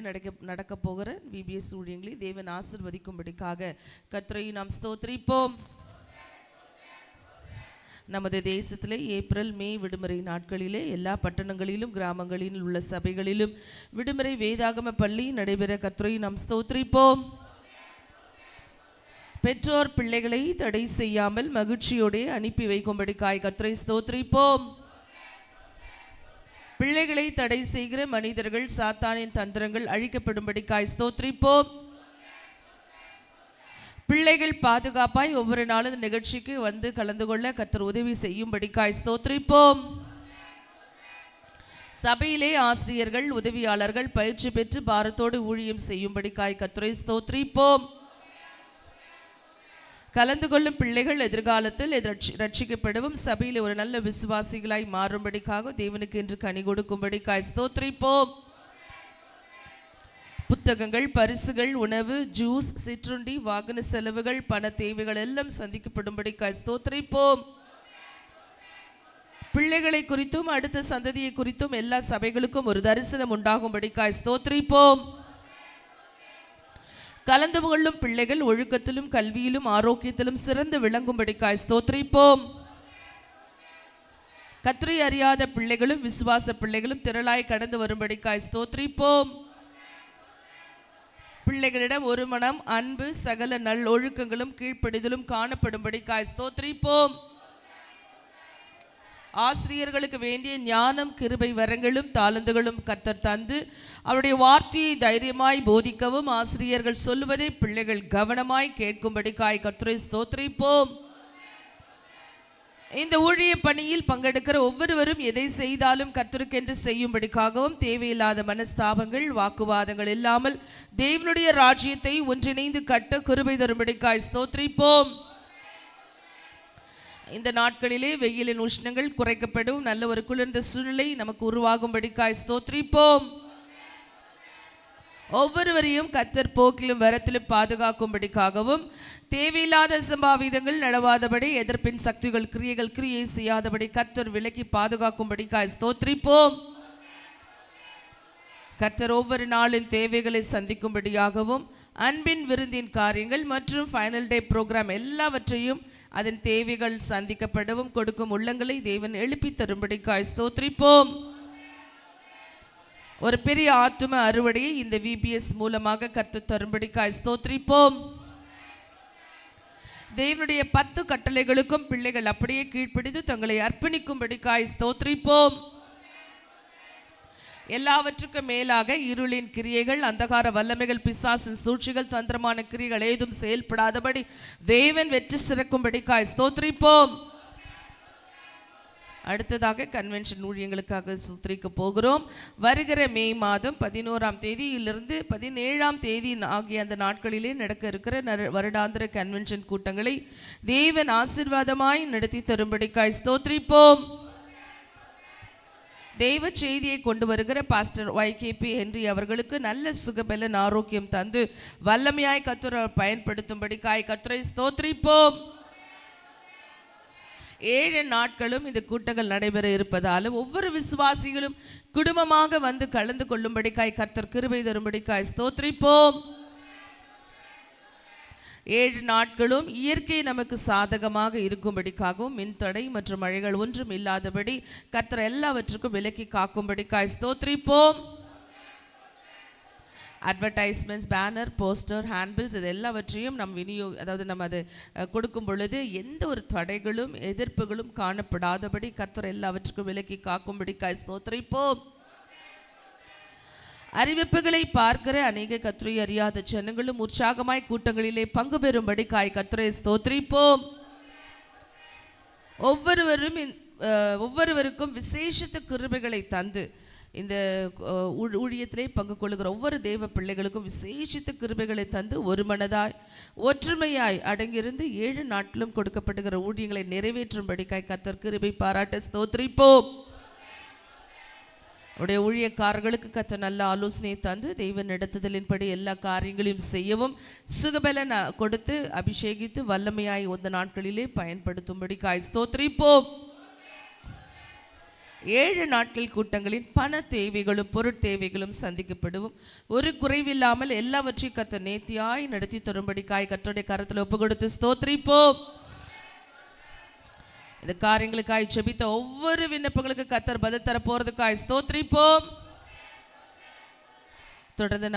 நடக்க போகிற விபிஎஸ் ஊழியங்களை தேவன் ஆசீர்வதிக்கும்படிக்காக கர்த்தரை நாம் ஸ்தோத்திரிப்போம். நமது தேசத்திலே ஏப்ரல் மே விடுமுறை நாட்களிலே எல்லா பட்டணங்களிலும் கிராமங்களில் உள்ள சபைகளிலும் விடுமுறை வேதாகம பள்ளி நடைபெற கர்த்தரை நாம் ஸ்தோத்திரிப்போம். பெற்றோர் பிள்ளைகளை தடை செய்யாமல் மகிழ்ச்சியோடு அனுப்பி வைக்கும்படிக்காய் கர்த்தரை ஸ்தோத்திரிப்போம். பிள்ளைகளை தடை செய்கிற மனிதர்கள் சாத்தானின் தந்திரங்கள் அழிக்கப்படும்படிக்காய் ஸ்தோத்திரிப்போம். பிள்ளைகள் பாதுகாப்பாய் ஒவ்வொரு நாளும் இந்த நிகழ்ச்சிக்கு வந்து கலந்து கொள்ள கர்த்தர் உதவி செய்யும்படிக்காய் ஸ்தோத்திரிப்போம். சபையிலே ஆசிரியர்கள் உதவியாளர்கள் பயிற்சி பெற்று பாரத்தோடு ஊழியம் செய்யும்படிக்காய் கர்த்தரை ஸ்தோத்திரிப்போம். கலந்து கொள்ளும் பிள்ளைகள் எதிர்காலத்தில் ரட்சிக்கப்படவும் சபையில் ஒரு நல்ல விசுவாசிகளாய் மாறும்படிக்காக தேவனுக்கு என்று கனி கொடுக்கும்படிக்காய் ஸ்தோத்திரிப்போம். புத்தகங்கள், பரிசுகள், உணவு, ஜூஸ், சிற்றுண்டி, வாகன செலவுகள், பண தேவைகள் எல்லாம் சந்திக்கப்படும்படிக்காய் ஸ்தோத்திரிப்போம். பிள்ளைகளை குறித்தும் அடுத்த சந்ததியை குறித்தும் எல்லா சபைகளுக்கும் ஒரு தரிசனம் உண்டாகும்படிக்காய் ஸ்தோத்திரிப்போம். கலந்து கொள்ளும் பிள்ளைகள் ஒழுக்கத்திலும் கல்வியிலும் ஆரோக்கியத்திலும் சிறந்து விளங்கும்படிக்காய் ஸ்தோத்திரிப்போம். கர்த்தரை அறியாத பிள்ளைகளும் விசுவாச பிள்ளைகளும் திரளாய் கடந்து வரும்படிக்காய் ஸ்தோத்திரிப்போம். பிள்ளைகளிடம் ஒரு மனம், அன்பு, சகல நல் ஒழுக்கங்களும் கீழ்ப்படிதலும் காணப்படும்படிக்காய் ஸ்தோத்திரிப்போம். ஆசிரியர்களுக்கு வேண்டிய ஞானம், கிருபை வரங்களும் தாளந்துகளும் கர்த்தர் தந்து அவருடைய வார்த்தையை தைரியமாய் போதிக்கவும் ஆசிரியர்கள் சொல்லுவதை பிள்ளைகள் கவனமாய் கேட்கும்படிக்காய் கர்த்தரை ஸ்தோத்திரிப்போம். இந்த ஊழிய பணியில் பங்கெடுக்கிற ஒவ்வொருவரும் எதை செய்தாலும் கர்த்தருக்கென்று செய்யும்படிக்காகவும் தேவையில்லாத மனஸ்தாபங்கள், வாக்குவாதங்கள் இல்லாமல் தேவனுடைய ராஜ்யத்தை ஒன்றிணைந்து கட்ட கிருபை தரும்படிக்காய் ஸ்தோத்திரிப்போம். இந்த நாட்களிலே வெயிலின் உஷ்ணங்கள் குறைக்கப்படும் நல்ல ஒரு குளிர்ந்த சூழ்நிலை நமக்கு உருவாகும்படிக்காய் ஸ்தோத்திரிப்போம். ஒவ்வொருவரையும் கர்த்தர் போக்கிலும் வரத்திலும் பாதுகாக்கும்படிக்காகவும் தேவையில்லாத சம்பாவிதங்கள் நடவாதபடி எதிர்ப்பின் சக்திகள் கிரியை செய்யாதபடி கர்த்தர் விலக்கி பாதுகாக்கும்படிக்காய் ஸ்தோத்திரிப்போம். கர்த்தர் ஒவ்வொரு நாளின் தேவைகளை சந்திக்கும்படியாகவும் அன்பின் விருந்தின் காரியங்கள் மற்றும் ஃபைனல் டே ப்ரோக்ராம் எல்லாவற்றையும் அதன் தேவைகள் சந்திக்கப்படவும் கொடுக்கும் உள்ளங்களை தேவன் எழுப்பி தரும்படிக்காய் ஸ்தோத்திரிப்போம். ஒரு பெரிய ஆத்தும அறுவடையை இந்த விபிஎஸ் மூலமாக கர்த்தர் தரும்படிக்காய் ஸ்தோத்திரிப்போம். தேவனுடைய 10 கட்டளைகளுக்கும் பிள்ளைகள் அப்படியே கீழ்ப்படிந்து தங்களை அர்ப்பணிக்கும்படிக்காய் ஸ்தோத்திரிப்போம். எல்லாவற்றுக்கும் மேலாக இருளின் கிரியைகள், அந்தகார வல்லமைகள், பிசாசின் சூழ்ச்சிகள், தந்திரமான கிரியைகள் ஏதும் செயல்படாதபடி தேவன் வெற்றி சிறக்கும்படிக்காய் ஸ்தோத்திரிப்போம். அடுத்ததாக கன்வென்ஷன் ஊழியங்களுக்காக சுத்திரிக்க போகிறோம். வருகிற மே மாதம் 11ஆம் தேதியிலிருந்து 17ஆம் தேதி ஆகிய அந்த நாட்களிலே நடக்க இருக்கிற வருடாந்திர கன்வென்ஷன் கூட்டங்களை தேவன் ஆசீர்வாதமாய் நடத்தி தரும்படிக்காய் ஸ்தோத்திரிப்போம். தெய்வ செய்தியை கொண்டு வருகிற பாஸ்டர் YKP ஹென்றி அவர்களுக்கு நல்ல சுகபலன் ஆரோக்கியம் தந்து வல்லமையாய் கர்த்தரை பயன்படுத்தும்படிக்காய் கர்த்தரை ஸ்தோத்திரிப்போம். 7 நாட்களும் இந்த கூட்டங்கள் நடைபெற இருப்பதாலும் ஒவ்வொரு விசுவாசிகளும் குடும்பமாக வந்து கலந்து கொள்ளும்படிக்காய் கர்த்தர் கிருபை தரும்படிக்காய் ஸ்தோத்திரிப்போம். 7 நாட்களும் இயற்கை நமக்கு சாதகமாக இருக்கும்படிக்காகவும் மின்தடை மற்றும் மழைகள் ஒன்றும் இல்லாதபடி கர்த்தர் எல்லாவற்றுக்கும் விலக்கி காக்கும்படிக்காய் ஸ்தோத்திரிப்போம். அட்வர்டைஸ்மெண்ட்ஸ், பேனர், போஸ்டர், ஹேண்ட்பில்ஸ் இது எல்லாவற்றையும் நம்ம அதை கொடுக்கும் பொழுது எந்த ஒரு தடைகளும் எதிர்ப்புகளும் காணப்படாதபடி கர்த்தர் எல்லாவற்றுக்கும் விலக்கி காக்கும்படிக்காய் ஸ்தோத்திரிப்போம். அறிவிப்புகளை பார்க்கிற அநேக கர்த்தரை அறியாத ஜனங்களும் உற்சாகமாய் கூட்டங்களிலே பங்கு பெறும்படிக்காய் கர்த்தரை ஸ்தோத்திரிப்போம். ஒவ்வொருவருக்கும் விசேஷித்த கிருபைகளை தந்து இந்த ஊழியத்திலே பங்கு கொள்ளுகிற ஒவ்வொரு தேவ பிள்ளைகளுக்கும் விசேஷித்த கிருபைகளை தந்து ஒரு மனதாய் ஒற்றுமையாய் அடங்கியிருந்து 7 நாட்களும் கொடுக்கப்படுகிற ஊழியங்களை நிறைவேற்றும்படிக்காய் கர்த்தர் கிருபை பாராட்ட ஸ்தோத்திரிப்போம். உடைய ஊழியக்காரர்களுக்கு கர்த்தர் நல்ல ஆலோசனை தந்து தெய்வ நடத்துதலின்படி எல்லா காரியங்களையும் செய்யவும் சுகபலன் கொடுத்து அபிஷேகித்து வல்லமையாய் இந்த நாட்களிலே பயன்படுத்தும்படிக்காய் ஸ்தோத்திரிப்போம். 7 நாட்கள் கூட்டங்களின் பண தேவைகளும் பொருட்தேவைகளும் சந்திக்கப்படும். ஒரு குறைவில்லாமல் எல்லாவற்றையும் கர்த்தர் நேர்த்தியாய் நடத்தி தரும்படிக்காய் கர்த்தருடைய கரத்தில் ஒப்பு கொடுத்து ஸ்தோத்திரிப்போம். இந்த காரியங்களுக்காய் ஜெபித்த ஒவ்வொரு விண்ணப்பங்களுக்கு கர்த்தர் பதில் தர போறதுக்காய் ஸ்தோத்திரிப்போம். தொடர்ந்து